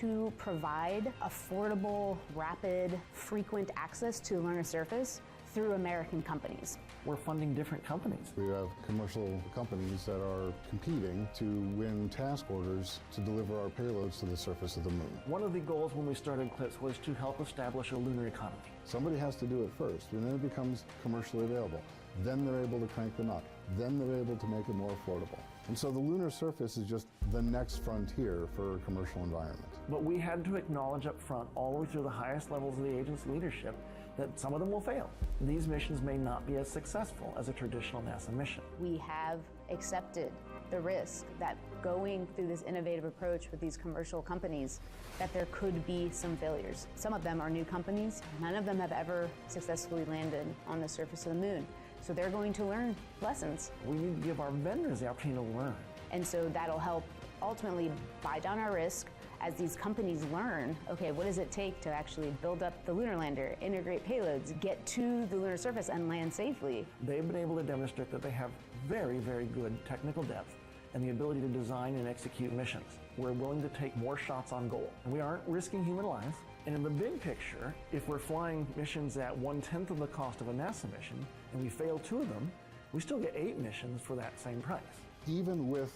S16: to provide affordable, rapid, frequent access to the lunar surface through American companies.
S17: We're funding different companies.
S18: We have commercial companies that are competing to win task orders to deliver our payloads to the surface of the moon.
S17: One of the goals when we started CLPS was to help establish a lunar economy.
S18: Somebody has to do it first, and then it becomes commercially available. Then they're able to crank them up. Then they're able to make it more affordable. And so the lunar surface is just the next frontier for a commercial environment.
S17: But we had to acknowledge up front, all the way through the highest levels of the agency leadership, that some of them will fail. These missions may not be as successful as a traditional NASA mission.
S16: We have accepted the risk that going through this innovative approach with these commercial companies, that there could be some failures. Some of them are new companies. None of them have ever successfully landed on the surface of the moon. So they're going to learn lessons.
S17: We need to give our vendors the opportunity to learn.
S16: And so that'll help ultimately buy down our risk as these companies learn, okay, what does it take to actually build up the lunar lander, integrate payloads, get to the lunar surface and land safely?
S17: They've been able to demonstrate that they have very, very good technical depth and the ability to design and execute missions. We're willing to take more shots on goal. And we aren't risking human lives. And in the big picture, if we're flying missions at 1/10 of the cost of a NASA mission, and we fail 2 of them, we still get 8 missions for that same price.
S18: Even with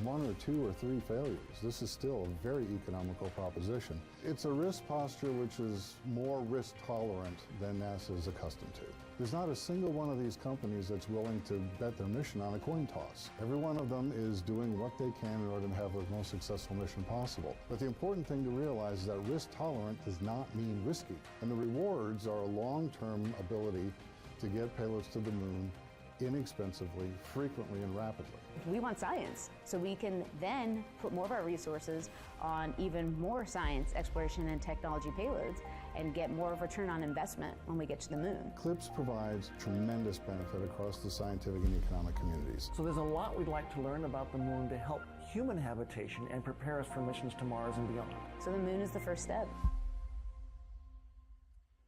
S18: 1 or 2 or 3 failures, this is still a very economical proposition. It's a risk posture which is more risk tolerant than NASA is accustomed to. There's not a single one of these companies that's willing to bet their mission on a coin toss. Every one of them is doing what they can in order to have the most successful mission possible. But the important thing to realize is that risk tolerant does not mean risky. And the rewards are a long-term ability to get payloads to the moon inexpensively, frequently, and rapidly.
S16: We want science, so we can then put more of our resources on even more science, exploration, and technology payloads and get more of a return on investment when we get to the moon.
S18: CLPS provides tremendous benefit across the scientific and economic communities.
S17: So there's a lot we'd like to learn about the moon to help human habitation and prepare us for missions to Mars and beyond.
S16: So the moon is the first step.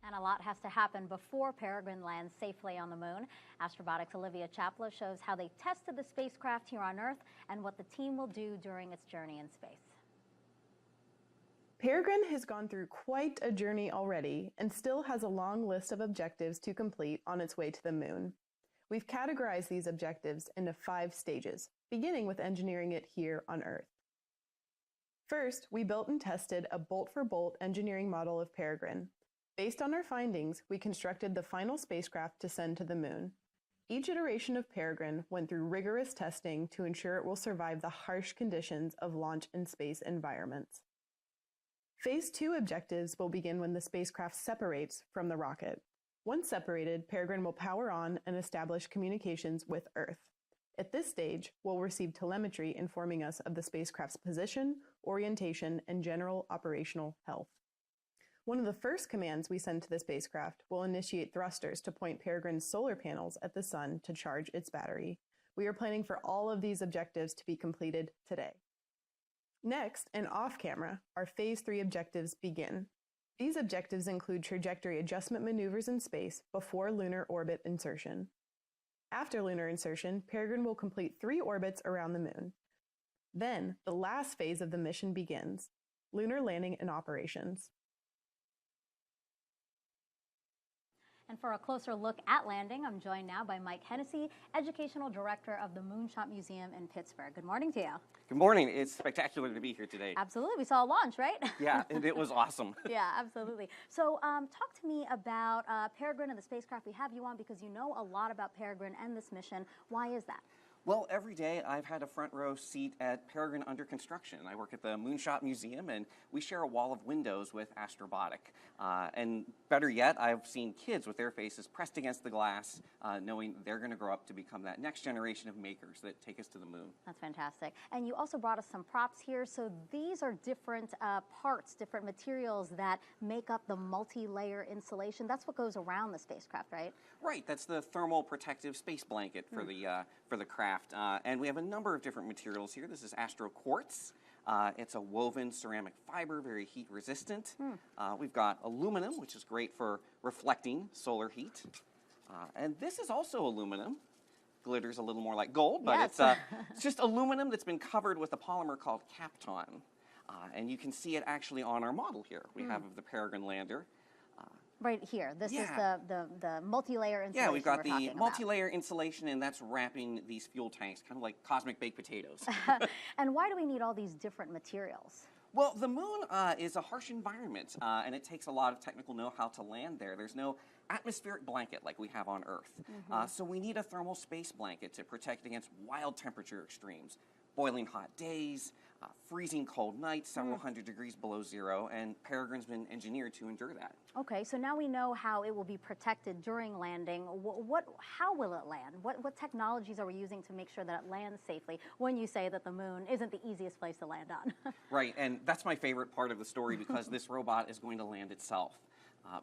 S11: And a lot has to happen before Peregrine lands safely on the moon. Astrobotics' Olivia Chapla shows how they tested the spacecraft here on Earth and what the team will do during its journey in space.
S13: Peregrine has gone through quite a journey already and still has a long list of objectives to complete on its way to the moon. We've categorized these objectives into 5 stages, beginning with engineering it here on Earth. First, we built and tested a bolt-for-bolt engineering model of Peregrine. Based on our findings, we constructed the final spacecraft to send to the moon. Each iteration of Peregrine went through rigorous testing to ensure it will survive the harsh conditions of launch and space environments. Phase 2 objectives will begin when the spacecraft separates from the rocket. Once separated, Peregrine will power on and establish communications with Earth. At this stage, we'll receive telemetry informing us of the spacecraft's position, orientation, and general operational health. One of the first commands we send to the spacecraft will initiate thrusters to point Peregrine's solar panels at the sun to charge its battery. We are planning for all of these objectives to be completed today. Next, and off-camera, our Phase 3 objectives begin. These objectives include trajectory adjustment maneuvers in space before lunar orbit insertion. After lunar insertion, Peregrine will complete 3 orbits around the moon. Then, the last phase of the mission begins, lunar landing and operations.
S11: And for a closer look at landing, I'm joined now by Mike Hennessy, Educational Director of the Moonshot Museum in Pittsburgh. Good morning to you.
S15: Good morning. It's spectacular to be here today.
S11: Absolutely. We saw a launch, right?
S15: Yeah, and it was awesome.
S11: Yeah, absolutely. So talk to me about Peregrine and the spacecraft we have you on, because you know a lot about Peregrine and this mission. Why is that?
S15: Well, every day I've had a front row seat at Peregrine under construction. I work at the Moonshot Museum, and we share a wall of windows with Astrobotic. And better yet, I've seen kids with their faces pressed against the glass, knowing they're going to grow up to become that next generation of makers that take us to the moon.
S11: That's fantastic. And you also brought us some props here. So these are different parts, different materials that make up the multi-layer insulation. That's what goes around the spacecraft, right?
S15: Right. That's the thermal protective space blanket for the craft. And we have a number of different materials here. This is Astro Quartz. It's a woven ceramic fiber, very heat resistant. We've got aluminum, which is great for reflecting solar heat. And this is also aluminum. Glitters a little more like gold, but
S11: yes.
S15: It's just aluminum that's been covered with a polymer called Kapton. And you can see it actually on our model here. We have of the Peregrine lander.
S11: Right here. This is the multi-layer insulation.
S15: Yeah, we've got the multi-layer insulation, and that's wrapping these fuel tanks, kind of like cosmic baked potatoes.
S11: And why do we need all these different materials?
S15: Well, the moon is a harsh environment, and it takes a lot of technical know-how to land there. There's no atmospheric blanket like we have on Earth. So we need a thermal space blanket to protect against wild temperature extremes, boiling hot days, freezing cold nights, several hundred degrees below zero, and Peregrine's been engineered to endure that.
S11: Okay, so now we know how it will be protected during landing. How will it land? What technologies are we using to make sure that it lands safely when you say that the moon isn't the easiest place to land on?
S15: Right, and that's my favorite part of the story, because this robot is going to land itself.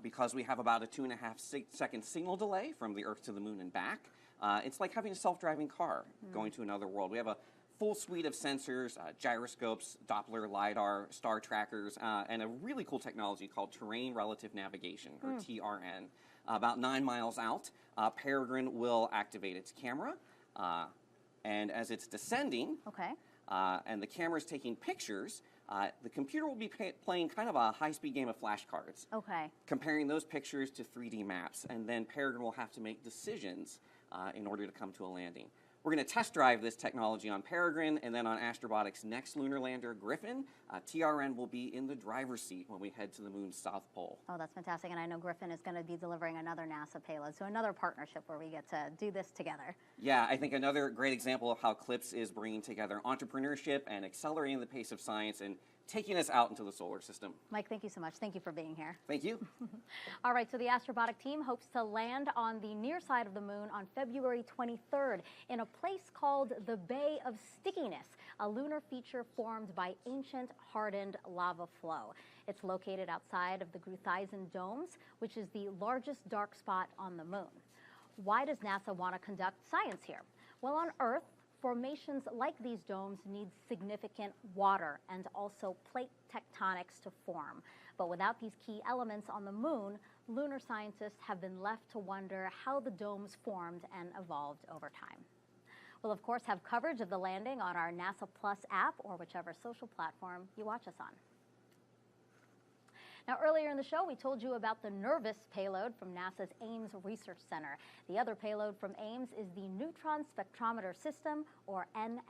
S15: Because we have about a 2.5 second signal delay from the Earth to the moon and back, it's like having a self-driving car going to another world. We have a full suite of sensors, gyroscopes, Doppler, LiDAR, star trackers, and a really cool technology called Terrain Relative Navigation, or TRN. About 9 miles out, Peregrine will activate its camera, and as it's descending, and the camera is taking pictures, the computer will be playing kind of a high-speed game of flashcards, comparing those pictures to 3D maps, and then Peregrine will have to make decisions in order to come to a landing. We're going to test drive this technology on Peregrine, and then on Astrobotic's next lunar lander, Griffin, TRN will be in the driver's seat when we head to the moon's south pole.
S11: Oh, that's fantastic. And I know Griffin is going to be delivering another NASA payload, so another partnership where we get to do this together.
S15: Yeah, I think another great example of how CLPS is bringing together entrepreneurship and accelerating the pace of science and taking us out into the solar system.
S11: Mike, thank you so much. Thank you for being here.
S15: Thank you.
S11: All right, so the Astrobotic team hopes to land on the near side of the moon on February 23rd in a place called the Bay of Stickiness, a lunar feature formed by ancient hardened lava flow. It's located outside of the Gruithuisen domes, which is the largest dark spot on the moon. Why does NASA want to conduct science here? Well, on Earth, formations like these domes need significant water and also plate tectonics to form. But without these key elements on the moon, lunar scientists have been left to wonder how the domes formed and evolved over time. We'll, of course, have coverage of the landing on our NASA Plus app or whichever social platform you watch us on. Now, earlier in the show, we told you about the NERVIS payload from NASA's Ames Research Center. The other payload from Ames is the Neutron Spectrometer System, or NSS.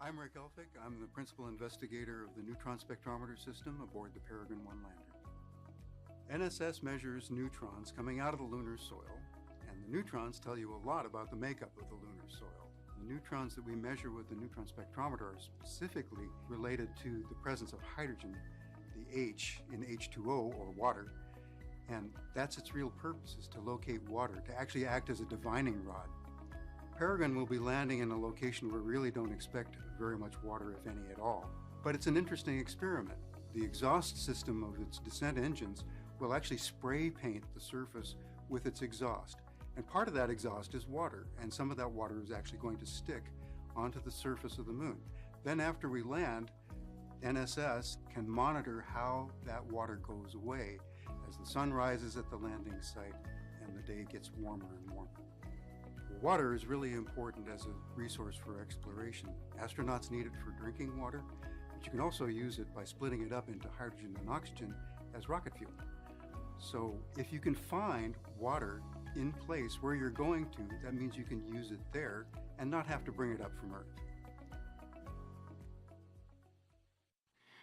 S19: I'm Rick Elphick. I'm the principal investigator of the Neutron Spectrometer System aboard the Peregrine 1 lander. NSS measures neutrons coming out of the lunar soil, and the neutrons tell you a lot about the makeup of the lunar soil. The neutrons that we measure with the neutron spectrometer are specifically related to the presence of hydrogen, the H in H2O, or water, and that's its real purpose, is to locate water, to actually act as a divining rod. Peregrine will be landing in a location where we really don't expect very much water, if any at all. But it's an interesting experiment. The exhaust system of its descent engines will actually spray paint the surface with its exhaust. And part of that exhaust is water, and some of that water is actually going to stick onto the surface of the moon. Then after we land, NSS can monitor how that water goes away as the sun rises at the landing site and the the day gets warmer and warmer. Water is really important as a resource for exploration. Astronauts need it for drinking water, but you can also use it by splitting it up into hydrogen and oxygen as rocket fuel. So if you can find water in place where you're going to, that means you can use it there and not have to bring it up from Earth.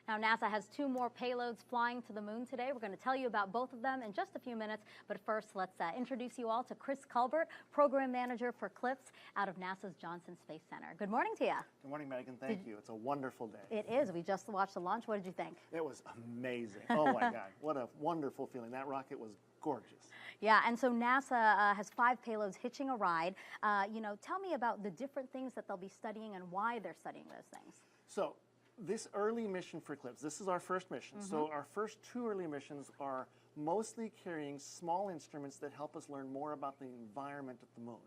S11: Now, NASA has 2 more payloads flying to the moon today. We're going to tell you about both of them in just a few minutes. But first, let's introduce you all to Chris Culbert, Program Manager for CLPS out of NASA's Johnson Space Center. Good morning to you.
S20: Good morning, Megan. Thank you. It's a wonderful day.
S11: It is. We just watched the launch. What did you think?
S20: It was amazing. Oh, my God. What a wonderful feeling. That rocket was gorgeous.
S11: Yeah, and so NASA has 5 payloads hitching a ride. Tell me about the different things that they'll be studying and why they're studying those things.
S20: So, this early mission for CLPS, this is our first mission. So our first 2 early missions are mostly carrying small instruments that help us learn more about the environment at the moon.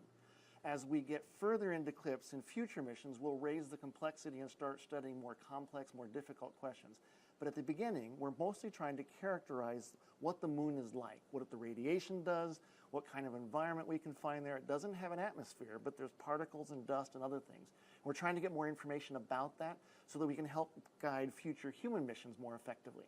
S20: As we get further into CLPS in future missions, we'll raise the complexity and start studying more complex, more difficult questions. But at the beginning, we're mostly trying to characterize what the moon is like, what the radiation does, what kind of environment we can find there. It doesn't have an atmosphere, but there's particles and dust and other things. We're trying to get more information about that so that we can help guide future human missions more effectively.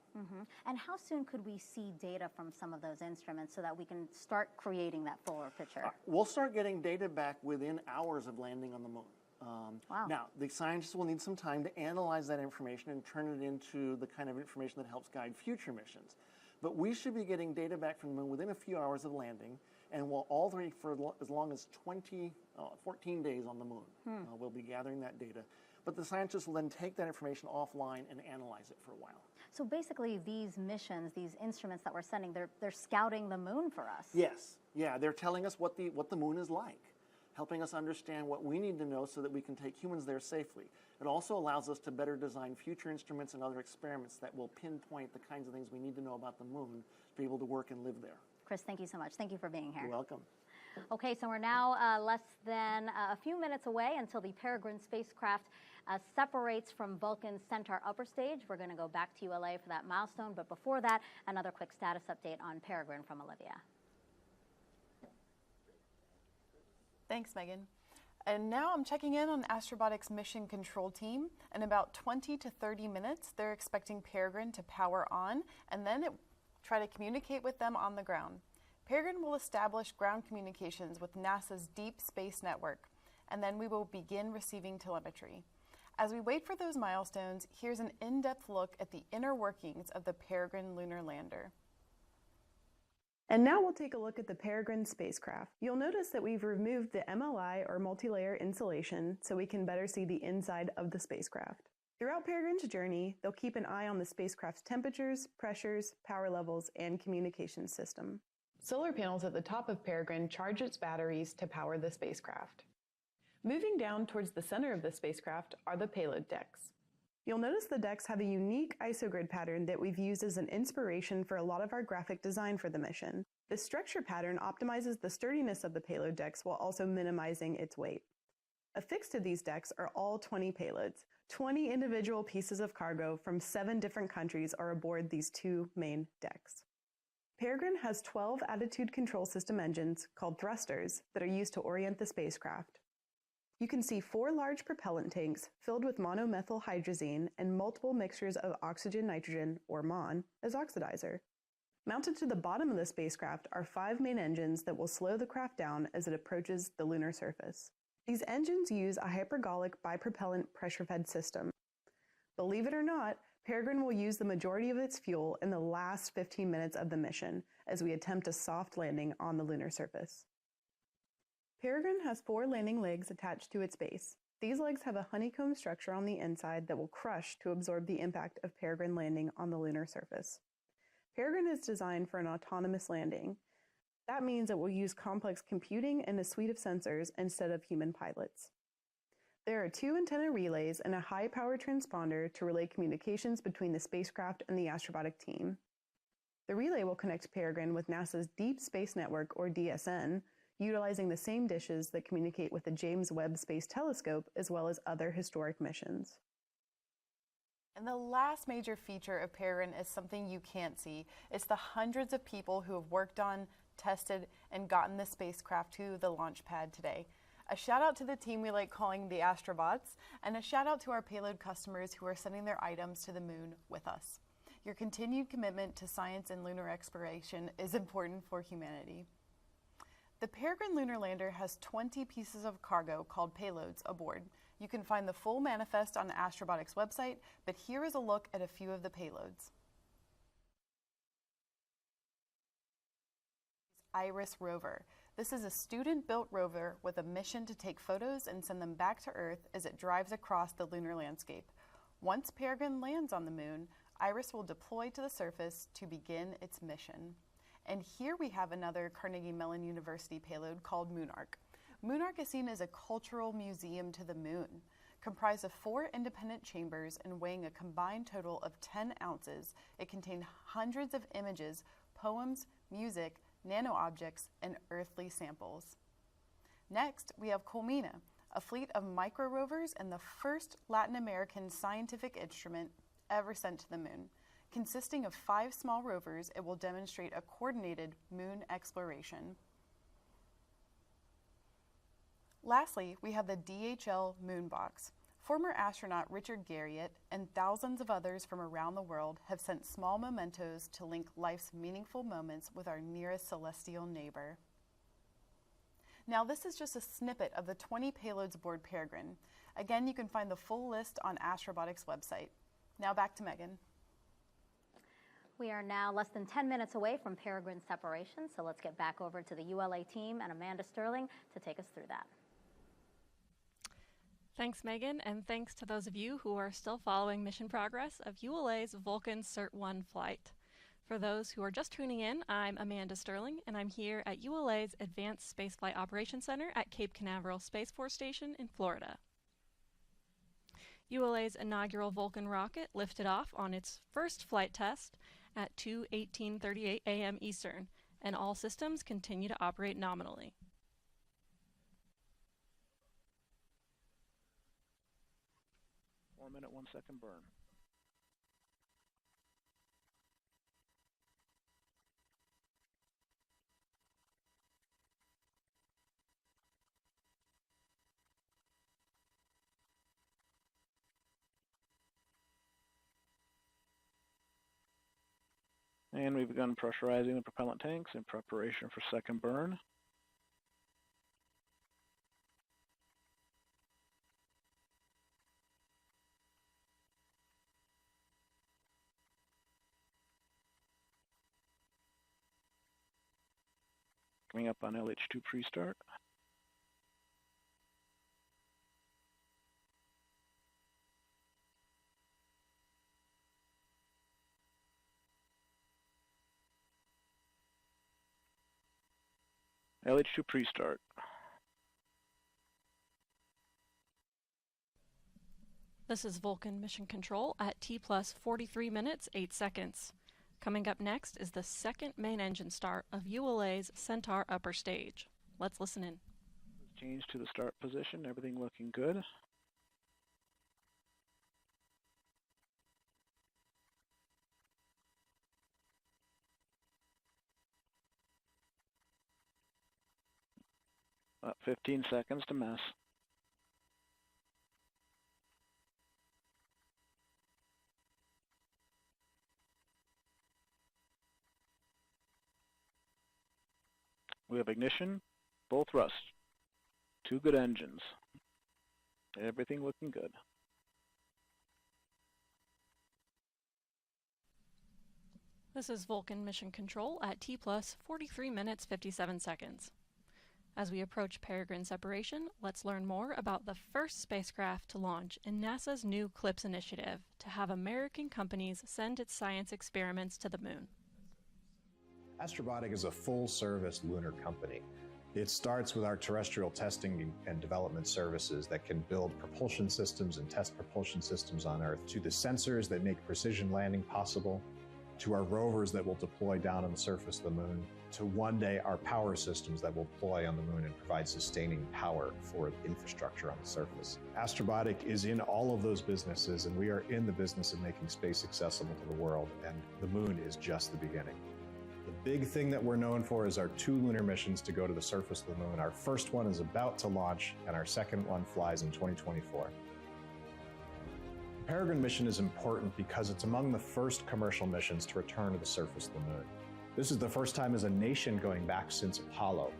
S11: And how soon could we see data from some of those instruments so that we can start creating that fuller picture?
S20: We'll start getting data back within hours of landing on the moon.
S11: Wow.
S20: Now, the scientists will need some time to analyze that information and turn it into the kind of information that helps guide future missions. But we should be getting data back from the moon within a few hours of landing, and we'll all three for as long as 14 days on the moon. We'll be gathering that data. But the scientists will then take that information offline and analyze it for a while.
S11: So basically these missions, these instruments that we're sending, they're scouting the moon for us.
S20: Yes. Yeah, they're telling us what the moon is like, helping us understand what we need to know so that we can take humans there safely. It also allows us to better design future instruments and other experiments that will pinpoint the kinds of things we need to know about the moon to be able to work and live there.
S11: Chris, thank you so much. Thank you for being here.
S20: You're welcome.
S11: Okay, so we're now less than a few minutes away until the Peregrine spacecraft separates from Vulcan's Centaur upper stage. We're going to go back to ULA for that milestone, but before that, another quick status update on Peregrine from Olivia.
S13: Thanks, Megan. And now I'm checking in on Astrobotic's mission control team. In about 20 to 30 minutes, they're expecting Peregrine to power on and then try to communicate with them on the ground. Peregrine will establish ground communications with NASA's Deep Space Network, and then we will begin receiving telemetry. As we wait for those milestones, here's an in-depth look at the inner workings of the Peregrine lunar lander.
S21: And now we'll take a look at the Peregrine spacecraft. You'll notice that we've removed the MLI or multi-layer insulation so we can better see the inside of the spacecraft. Throughout Peregrine's journey, they'll keep an eye on the spacecraft's temperatures, pressures, power levels, and communications system. Solar panels at the top of Peregrine charge its batteries to power the spacecraft. Moving down towards the center of the spacecraft are the payload decks. You'll notice the decks have a unique isogrid pattern that we've used as an inspiration for a lot of our graphic design for the mission. This structure pattern optimizes the sturdiness of the payload decks while also minimizing its weight. Affixed to these decks are all 20 payloads. 20 individual pieces of cargo from 7 different countries are aboard these 2 main decks. Peregrine has 12 attitude control system engines, called thrusters, that are used to orient the spacecraft. You can see 4 large propellant tanks filled with monomethyl hydrazine and multiple mixtures of oxygen-nitrogen, or MON, as oxidizer. Mounted to the bottom of the spacecraft are 5 main engines that will slow the craft down as it approaches the lunar surface. These engines use a hypergolic bipropellant pressure-fed system. Believe it or not, Peregrine will use the majority of its fuel in the last 15 minutes of the mission as we attempt a soft landing on the lunar surface. Peregrine has 4 landing legs attached to its base. These legs have a honeycomb structure on the inside that will crush to absorb the impact of Peregrine landing on the lunar surface. Peregrine is designed for an autonomous landing. That means it will use complex computing and a suite of sensors instead of human pilots. There are 2 antenna relays and a high-power transponder to relay communications between the spacecraft and the astrobotic team. The relay will connect Peregrine with NASA's Deep Space Network, or DSN, utilizing the same dishes that communicate with the James Webb Space Telescope as well as other historic missions.
S13: And the last major feature of Peregrine is something you can't see. It's the hundreds of people who have worked on tested, and gotten the spacecraft to the launch pad today. A shout out to the team we like calling the Astrobots, and a shout out to our payload customers who are sending their items to the moon with us. Your continued commitment to science and lunar exploration is important for humanity. The Peregrine lunar lander has 20 pieces of cargo called payloads aboard. You can find the full manifest on the Astrobotics website, but here is a look at a few of the payloads. IRIS rover. This is a student-built rover with a mission to take photos and send them back to Earth as it drives across the lunar landscape. Once Peregrine lands on the moon, IRIS will deploy to the surface to begin its mission. And here we have another Carnegie Mellon University payload called Moonark. Moonark is seen as a cultural museum to the moon. Comprised of 4 independent chambers and weighing a combined total of 10 ounces, it contained hundreds of images, poems, music, nano-objects, and earthly samples. Next, we have Colmena, a fleet of micro-rovers and the first Latin American scientific instrument ever sent to the moon. Consisting of 5 small rovers, it will demonstrate a coordinated moon exploration. Lastly, we have the DHL Moonbox. Former astronaut Richard Garriott and thousands of others from around the world have sent small mementos to link life's meaningful moments with our nearest celestial neighbor. Now, this is just a snippet of the 20 payloads aboard Peregrine. Again, you can find the full list on Astrobotics' website. Now back to Megan.
S11: We are now less than 10 minutes away from Peregrine separation, so let's get back over to the ULA team and Amanda Sterling to take us through that.
S4: Thanks, Megan, and thanks to those of you who are still following mission progress of ULA's Vulcan Cert-1 flight. For those who are just tuning in, I'm Amanda Sterling, and I'm here at ULA's Advanced Spaceflight Operations Center at Cape Canaveral Space Force Station in Florida. ULA's inaugural Vulcan rocket lifted off on its first flight test at 2:18:38 a.m. Eastern, and all systems continue to operate nominally.
S8: One minute, 1 second burn. And we've begun pressurizing the propellant tanks in preparation for second burn. Coming up on LH2 pre-start. LH2 pre-start.
S4: This is Vulcan Mission Control at T plus 43 minutes, 8 seconds. Coming up next is the second main engine start of ULA's Centaur upper stage. Let's listen in.
S8: Change to the start position, everything looking good. About 15 seconds to mess. We have ignition, full thrust, 2 good engines. Everything looking good.
S4: This is Vulcan Mission Control at T plus 43 minutes, 57 seconds. As we approach Peregrine separation, let's learn more about the first spacecraft to launch in NASA's new CLPS initiative to have American companies send its science experiments to the moon.
S1: Astrobotic is a full-service lunar company. It starts with our terrestrial testing and development services that can build propulsion systems and test propulsion systems on Earth, to the sensors that make precision landing possible, to our rovers that will deploy down on the surface of the moon, to one day our power systems that will deploy on the moon and provide sustaining power for infrastructure on the surface. Astrobotic is in all of those businesses, and we are in the business of making space accessible to the world, and the moon is just the beginning. The big thing that we're known for is our 2 lunar missions to go to the surface of the moon. Our first one is about to launch, and our second one flies in 2024. The Peregrine mission is important because it's among the first commercial missions to return to the surface of the moon. This is the first time as a nation going back since Apollo.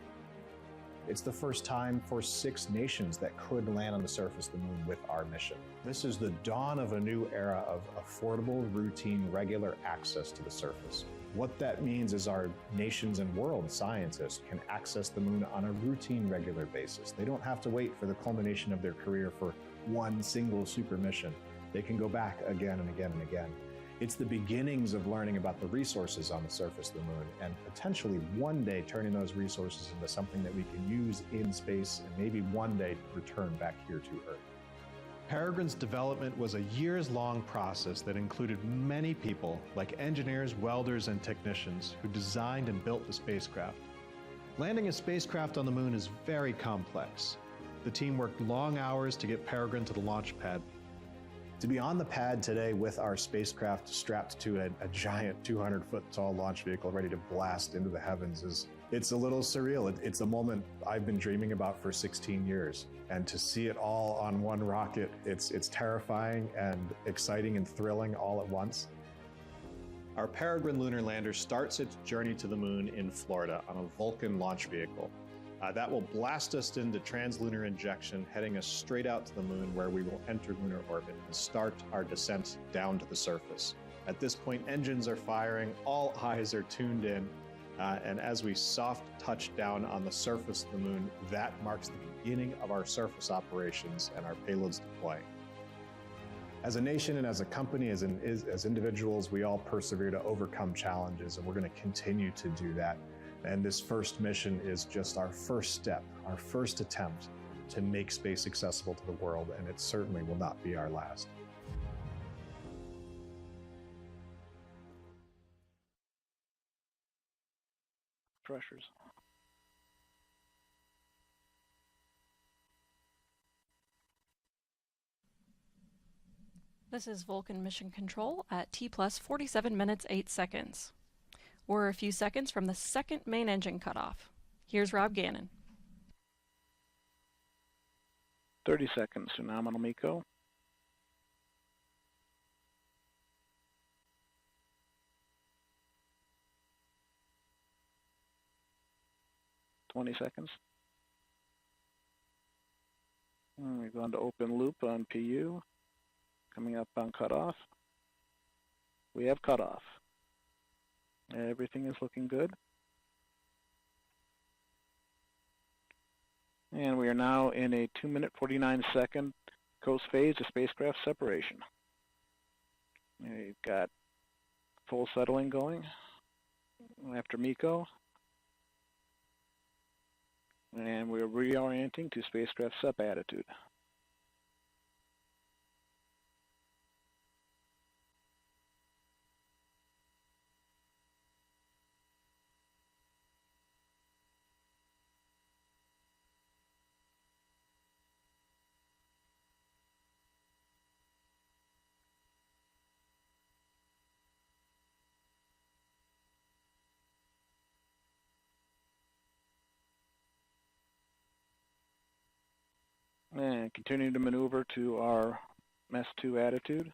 S1: It's the first time for 6 nations that could land on the surface of the moon with our mission. This is the dawn of a new era of affordable, routine, regular access to the surface. What that means is our nations and world scientists can access the moon on a routine, regular basis. They don't have to wait for the culmination of their career for one single super mission. They can go back again and again and again. It's the beginnings of learning about the resources on the surface of the moon and potentially one day turning those resources into something that we can use in space and maybe one day return back here to Earth.
S7: Peregrine's development was a years-long process that included many people, like engineers, welders, and technicians, who designed and built the spacecraft. Landing a spacecraft on the moon is very complex. The team worked long hours to get Peregrine to the launch pad.
S1: To be on the pad today with our spacecraft strapped to a giant 200-foot tall launch vehicle ready to blast into the heavens it's a little surreal. It's a moment I've been dreaming about for 16 years. And to see it all on one rocket, it's terrifying and exciting and thrilling all at once.
S7: Our Peregrine lunar lander starts its journey to the moon in Florida on a Vulcan launch vehicle. That will blast us into translunar injection, heading us straight out to the moon, where we will enter lunar orbit and start our descent down to the surface. At this point, engines are firing, all eyes are tuned in, and as we soft touch down on the surface of the moon, that marks the beginning of our surface operations and our payloads deploying. As a nation and as a company, as individuals, we all persevere to overcome challenges, and we're going to continue to do that. And this first mission is just our first step, our first attempt to make space accessible to the world, and it certainly will not be our last.
S8: Pressures.
S4: This is Vulcan Mission Control at T+ 47 minutes 8 seconds. We're a few seconds from the second main engine cutoff. Here's Rob Gannon.
S8: 30 seconds to nominal MECO. Seconds. And we're going to open loop on PU. Coming up on cutoff. We have cutoff. Everything is looking good. And we are now in a 2-minute 49-second coast phase of spacecraft separation. We've got full settling going after MECO. And we're reorienting to spacecraft SEP attitude. And continue to maneuver to our MES-2 attitude.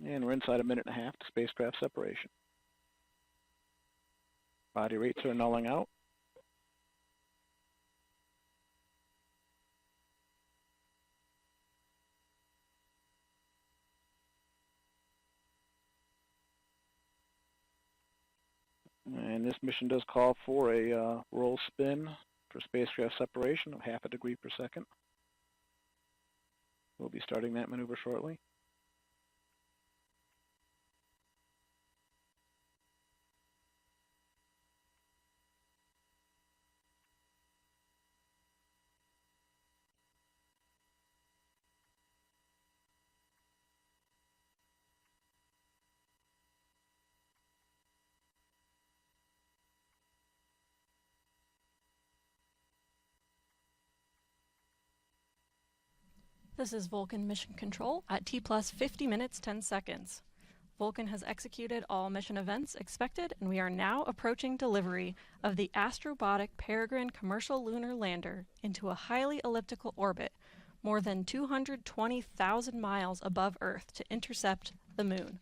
S8: And we're inside a minute and a half to spacecraft separation. Body rates are nulling out. And this mission does call for a roll spin for spacecraft separation of 0.5 degree per second. We'll be starting that maneuver shortly.
S4: This is Vulcan Mission Control at T plus 50 minutes 10 seconds. Vulcan has executed all mission events expected, and we are now approaching delivery of the Astrobotic Peregrine commercial lunar lander into a highly elliptical orbit, more than 220,000 miles above Earth to intercept the Moon.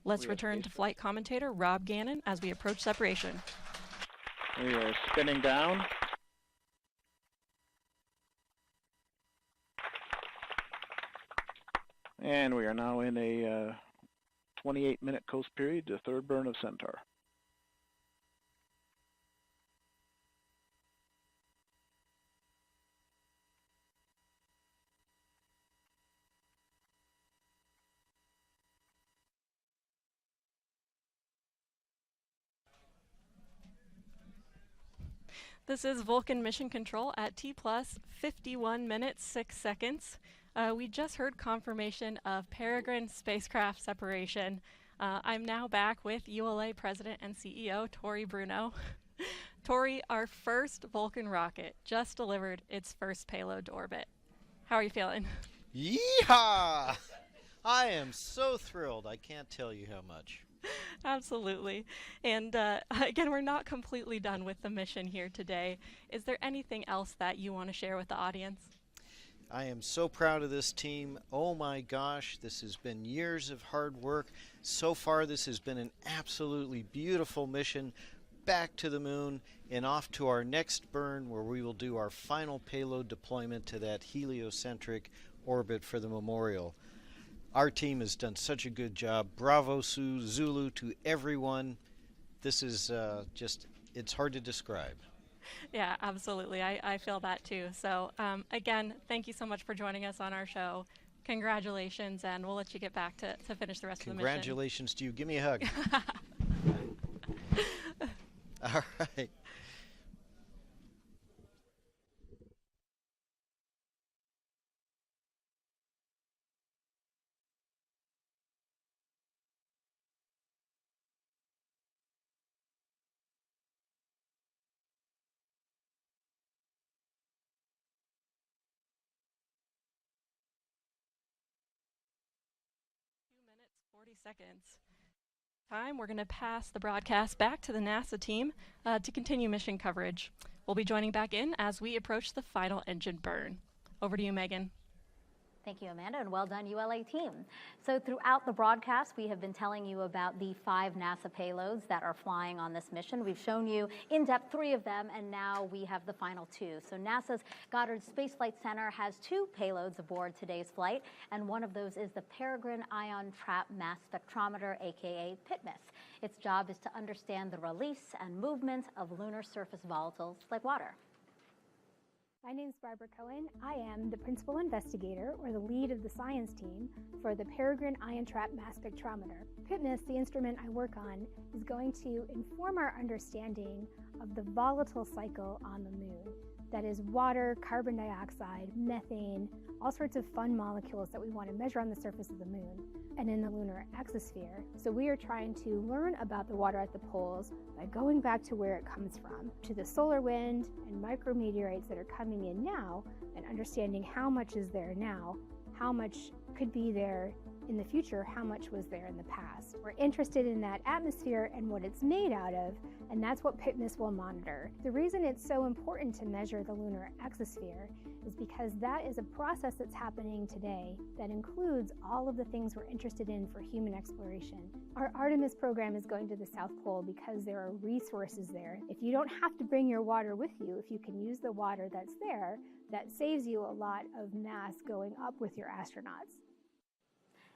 S4: Let's return to flight commentator Rob Gannon as we approach separation.
S8: We are spinning down. And we are now in a 28-minute coast period, the third burn of Centaur.
S4: This is Vulcan Mission Control at T plus 51 minutes 6 seconds. We just heard confirmation of Peregrine spacecraft separation. I'm now back with ULA President and CEO Tori Bruno. Tori, our first Vulcan rocket just delivered its first payload to orbit. How are you feeling?
S5: Yeehaw! I am so thrilled. I can't tell you how much.
S4: Absolutely. And again, we're not completely done with the mission here today. Is there anything else that you want to share with the audience?
S5: I am so proud of this team. Oh my gosh, this has been years of hard work. So far, this has been an absolutely beautiful mission back to the Moon and off to our next burn, where we will do our final payload deployment to that heliocentric orbit for the memorial. Our team has done such a good job. Bravo, Zulu to everyone. This is just, it's hard to describe.
S4: Yeah, absolutely. I feel that too. So again, thank you so much for joining us on our show. Congratulations, and we'll let you get back to finish the rest of the mission.
S5: Congratulations to you. Give me a hug. All right.
S4: Seconds. Time, we're going to pass the broadcast back to the NASA team to continue mission coverage. We'll be joining back in as we approach the final engine burn. Over to you, Megan.
S11: Thank you, Amanda, and well done, ULA team. So throughout the broadcast, we have been telling you about the 5 NASA payloads that are flying on this mission. We've shown you in depth 3 of them, and now we have the final 2. So NASA's Goddard Space Flight Center has 2 payloads aboard today's flight, and one of those is the Peregrine Ion Trap Mass Spectrometer, aka PITMAS. Its job is to understand the release and movement of lunar surface volatiles like water.
S22: My name is Barbara Cohen. I am the principal investigator, or the lead of the science team, for the Peregrine Ion Trap Mass Spectrometer. PITMAS, the instrument I work on, is going to inform our understanding of the volatile cycle on the Moon. That is water, carbon dioxide, methane, all sorts of fun molecules that we want to measure on the surface of the Moon and in the lunar exosphere. So we are trying to learn about the water at the poles by going back to where it comes from, to the solar wind and micrometeorites that are coming in now, and understanding how much is there now, how much could be there in the future, how much was there in the past. We're interested in that atmosphere and what it's made out of, and that's what PITMAS will monitor. The reason it's so important to measure the lunar exosphere is because that is a process that's happening today that includes all of the things we're interested in for human exploration. Our Artemis program is going to the South Pole because there are resources there. If you don't have to bring your water with you, if you can use the water that's there, that saves you a lot of mass going up with your astronauts.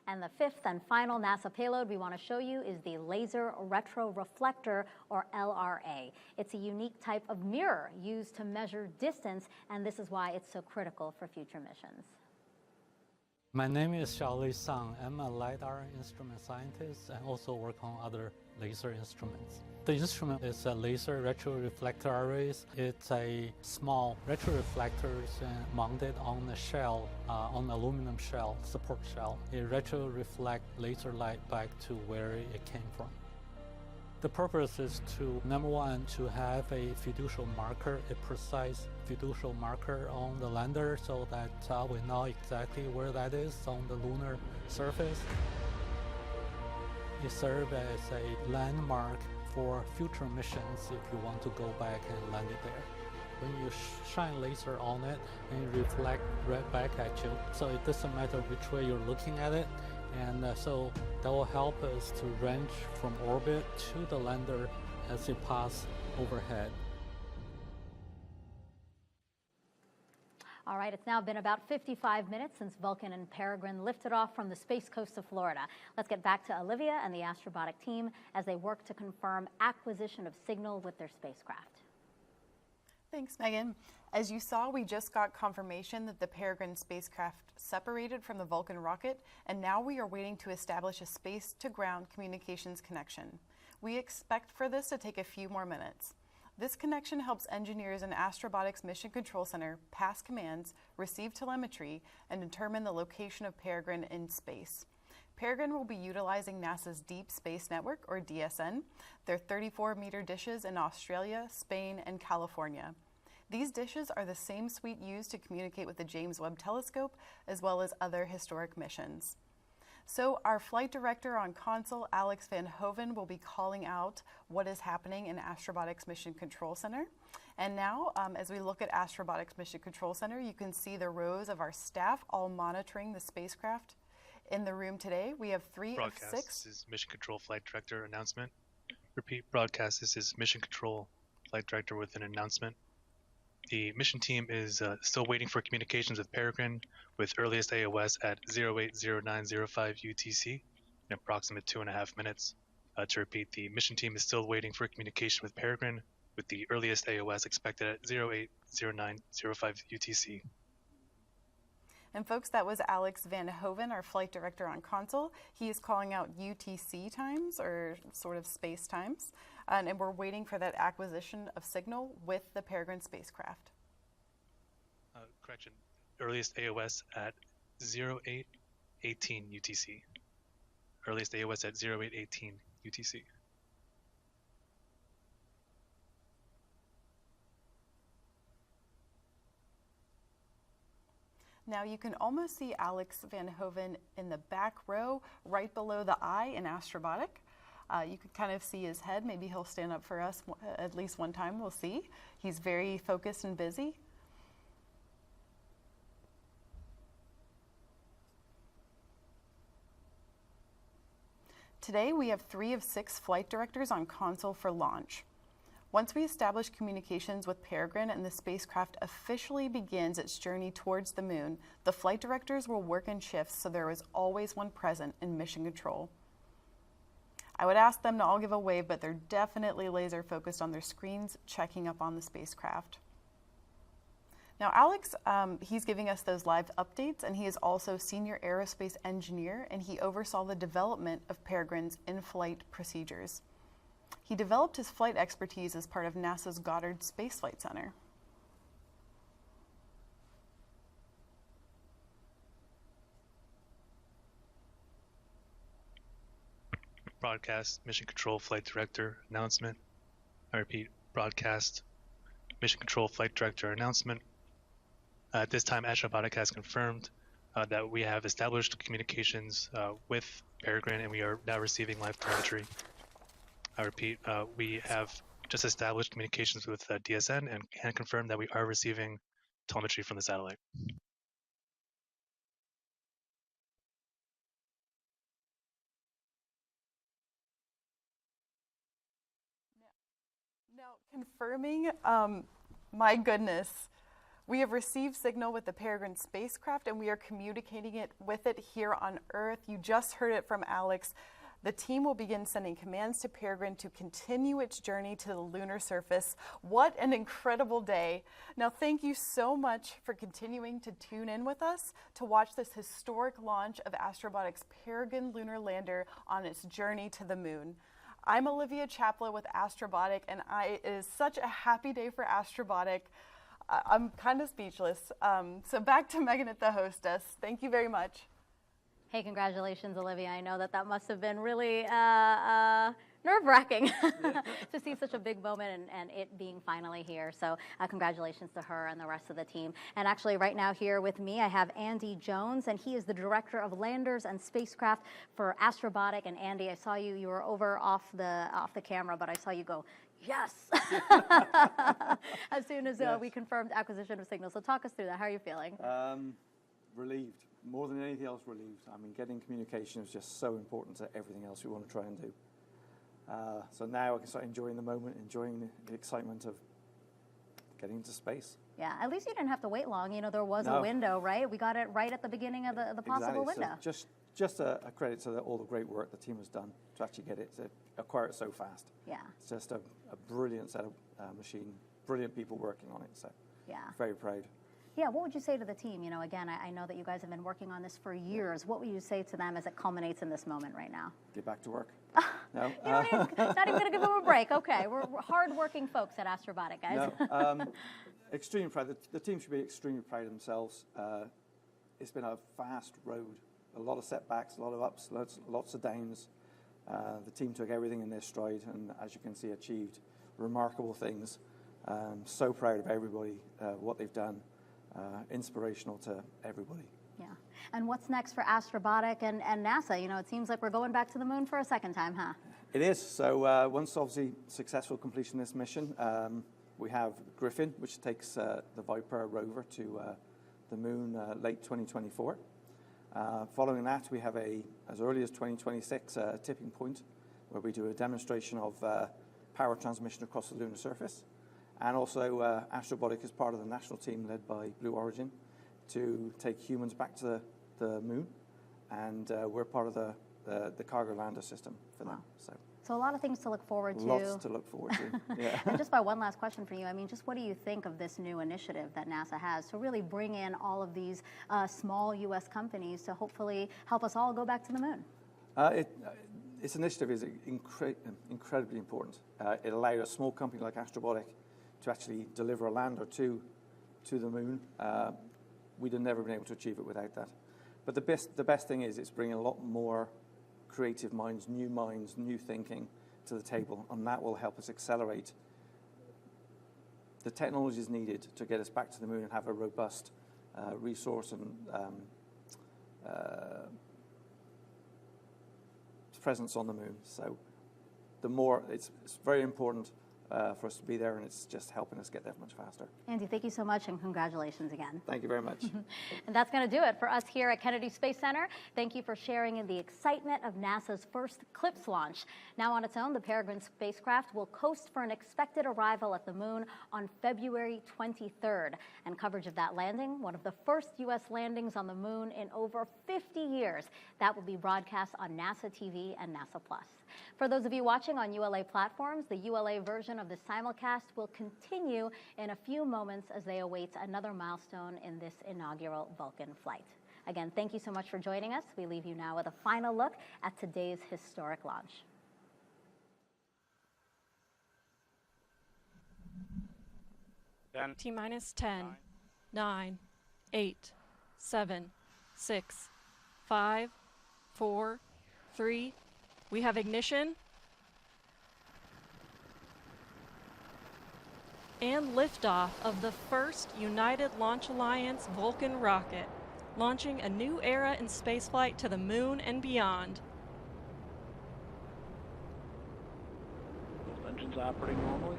S11: And the 5th and final NASA payload we want to show you is the Laser Retroreflector, or LRA. It's a unique type of mirror used to measure distance, and this is why it's so critical for future missions.
S23: My name is Xiaolui Sang. I'm a LiDAR instrument scientist and also work on other laser instruments. The instrument is a laser retroreflector arrays. It's a small retroreflectors mounted on a shell, on aluminum shell, support shell. It retroreflects laser light back to where it came from. The purpose is to, number one, to have a fiducial marker, a precise fiducial marker on the lander so that we know exactly where that is on the lunar surface. It serves as a landmark for future missions if you want to go back and land it there. When you shine laser on it and it reflects right back at you, so it doesn't matter which way you're looking at it, and so that will help us to range from orbit to the lander as it passes overhead.
S11: All right, it's now been about 55 minutes since Vulcan and Peregrine lifted off from the space coast of Florida. Let's get back to Olivia and the astrobotic team as they work to confirm acquisition of signal with their spacecraft.
S14: Thanks, Megan. As you saw, we just got confirmation that the Peregrine spacecraft separated from the Vulcan rocket, and now we are waiting to establish a space-to-ground communications connection. We expect for this to take a few more minutes. This connection helps engineers in Astrobotics Mission Control Center pass commands, receive telemetry, and determine the location of Peregrine in space. Peregrine will be utilizing NASA's Deep Space Network, or DSN, their 34-meter dishes in Australia, Spain, and California. These dishes are the same suite used to communicate with the James Webb Telescope, as well as other historic missions. So our flight director on console, Alex Van Hoven, will be calling out what is happening in Astrobotics Mission Control Center. And now, as we look at Astrobotics Mission Control Center, you can see the rows of our staff all monitoring the spacecraft. In the room today, we have 3 of 6.
S2: This is Mission Control Flight Director announcement. Repeat broadcast. This is Mission Control Flight Director with an announcement. The mission team is still waiting for communications with Peregrine with earliest AOS at 080905 UTC in approximate 2.5 minutes. To repeat, the mission team is still waiting for communication with Peregrine with the earliest AOS expected at 080905 UTC.
S14: And folks, that was Alex Van Hoven, our flight director on console. He is calling out UTC times, or sort of space times, and we're waiting for that acquisition of signal with the Peregrine spacecraft.
S2: Correction, earliest AOS at 0818 UTC. Earliest AOS at 0818 UTC.
S14: Now you can almost see Alex Van Hoven in the back row, right below the eye in Astrobotic. You can kind of see his head. Maybe he'll stand up for us at least one time. We'll see. He's very focused and busy. Today we have 3 of 6 flight directors on console for launch. Once we establish communications with Peregrine and the spacecraft officially begins its journey towards the moon, the flight directors will work in shifts so there is always one present in mission control. I would ask them to all give a wave, but they're definitely laser focused on their screens, checking up on the spacecraft. Now Alex, he's giving us those live updates, and he is also senior aerospace engineer, and he oversaw the development of Peregrine's in-flight procedures. He developed his flight expertise as part of NASA's Goddard Space Flight Center.
S2: Broadcast, Mission Control Flight Director announcement. I repeat, broadcast, Mission Control Flight Director announcement. At this time, Astrobotic has confirmed that we have established communications with Peregrine, and we are now receiving live telemetry. I repeat, we have just established communications with DSN and can confirm that we are receiving telemetry from the satellite.
S14: Now, confirming, my goodness, we have received signal with the Peregrine spacecraft, and we are communicating it with it here on Earth. You just heard it from Alex. The team will begin sending commands to Peregrine to continue its journey to the lunar surface. What an incredible day. Now, thank you so much for continuing to tune in with us to watch this historic launch of Astrobotic's Peregrine lunar lander on its journey to the moon. I'm Olivia Chapla with Astrobotic, and it is such a happy day for Astrobotic. I'm kind of speechless. So back to Megan at the hostess. Thank you very much.
S11: Hey, congratulations, Olivia. I know that must have been really, nerve-wracking to see such a big moment and it being finally here. So congratulations to her and the rest of the team. And actually right now here with me, I have Andy Jones, and he is the Director of Landers and Spacecraft for Astrobotic. And Andy, I saw you were over off the camera, but I saw you go, yes, as soon as we confirmed acquisition of signals. So talk us through that. How are you feeling?
S3: Relieved. More than anything else, relieved. I mean, getting communication is just so important to everything else we want to try and do. So now I can start enjoying the moment, enjoying the excitement of getting into space.
S11: Yeah, at least you didn't have to wait long. You know, there was a window, right? We got it right at the beginning of the possible window.
S3: So just a credit to all the great work the team has done to actually get it, to acquire it so fast.
S11: Yeah.
S3: It's just a brilliant set of machine, brilliant people working on it. So
S11: yeah,
S3: very proud.
S11: Yeah, what would you say to the team? You know, again, I know that you guys have been working on this for years. What would you say to them as it culminates in this moment right now?
S3: Get back to work. No,
S11: not even going to give them a break. Okay, we're hard-working folks at Astrobotic, guys.
S3: No, extremely proud. The team should be extremely proud of themselves. It's been a fast road, a lot of setbacks, a lot of ups, lots of downs. The team took everything in their stride, and as you can see, achieved remarkable things. So proud of everybody, what they've done. Inspirational to everybody.
S11: Yeah. And what's next for Astrobotic and NASA? You know, it seems like we're going back to the moon for a second time, huh?
S3: It is. So once obviously successful completion of this mission, we have Griffin, which takes the Viper rover to the moon late 2024. Following that, we have as early as 2026, a tipping point where we do a demonstration of power transmission across the lunar surface. And also, Astrobotic is part of the national team led by Blue Origin to take humans back to the moon, and we're part of the cargo lander system for them.
S11: So a lot of things to look forward to.
S3: Lots to look forward to. Yeah.
S11: And just by one last question for you, I mean, just what do you think of this new initiative that NASA has to really bring in all of these small U.S. companies to hopefully help us all go back to the moon?
S3: This initiative is incredibly important. It allowed a small company like Astrobotic to actually deliver a lander to the moon. We'd have never been able to achieve it without that. But the best thing is it's bringing a lot more creative minds, new thinking to the table, and that will help us accelerate the technologies needed to get us back to the moon and have a robust resource and presence on the moon. So the more, it's very important for us to be there, and it's just helping us get there much faster.
S11: Andy, thank you so much, and congratulations again.
S3: Thank you very much.
S11: And that's going to do it for us here at Kennedy Space Center. Thank you for sharing in the excitement of NASA's first CLPS launch. Now on its own, the Peregrine spacecraft will coast for an expected arrival at the moon on February 23rd. And coverage of that landing, one of the first U.S. landings on the moon in over 50 years, that will be broadcast on NASA TV and NASA Plus. For those of you watching on ULA platforms, the ULA version of the simulcast will continue in a few moments as they await another milestone in this inaugural Vulcan flight. Again, thank you so much for joining us. We leave you now with a final look at today's historic launch.
S4: T-minus 10, 9, 8, 7, 6, 5, 4, 3. We have ignition and liftoff of the first United Launch Alliance Vulcan rocket, launching a new era in spaceflight to the moon and beyond.
S8: Both engines operating normally.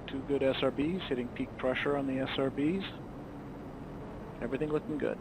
S8: 2 good SRBs, hitting peak pressure on the SRBs. Everything looking good.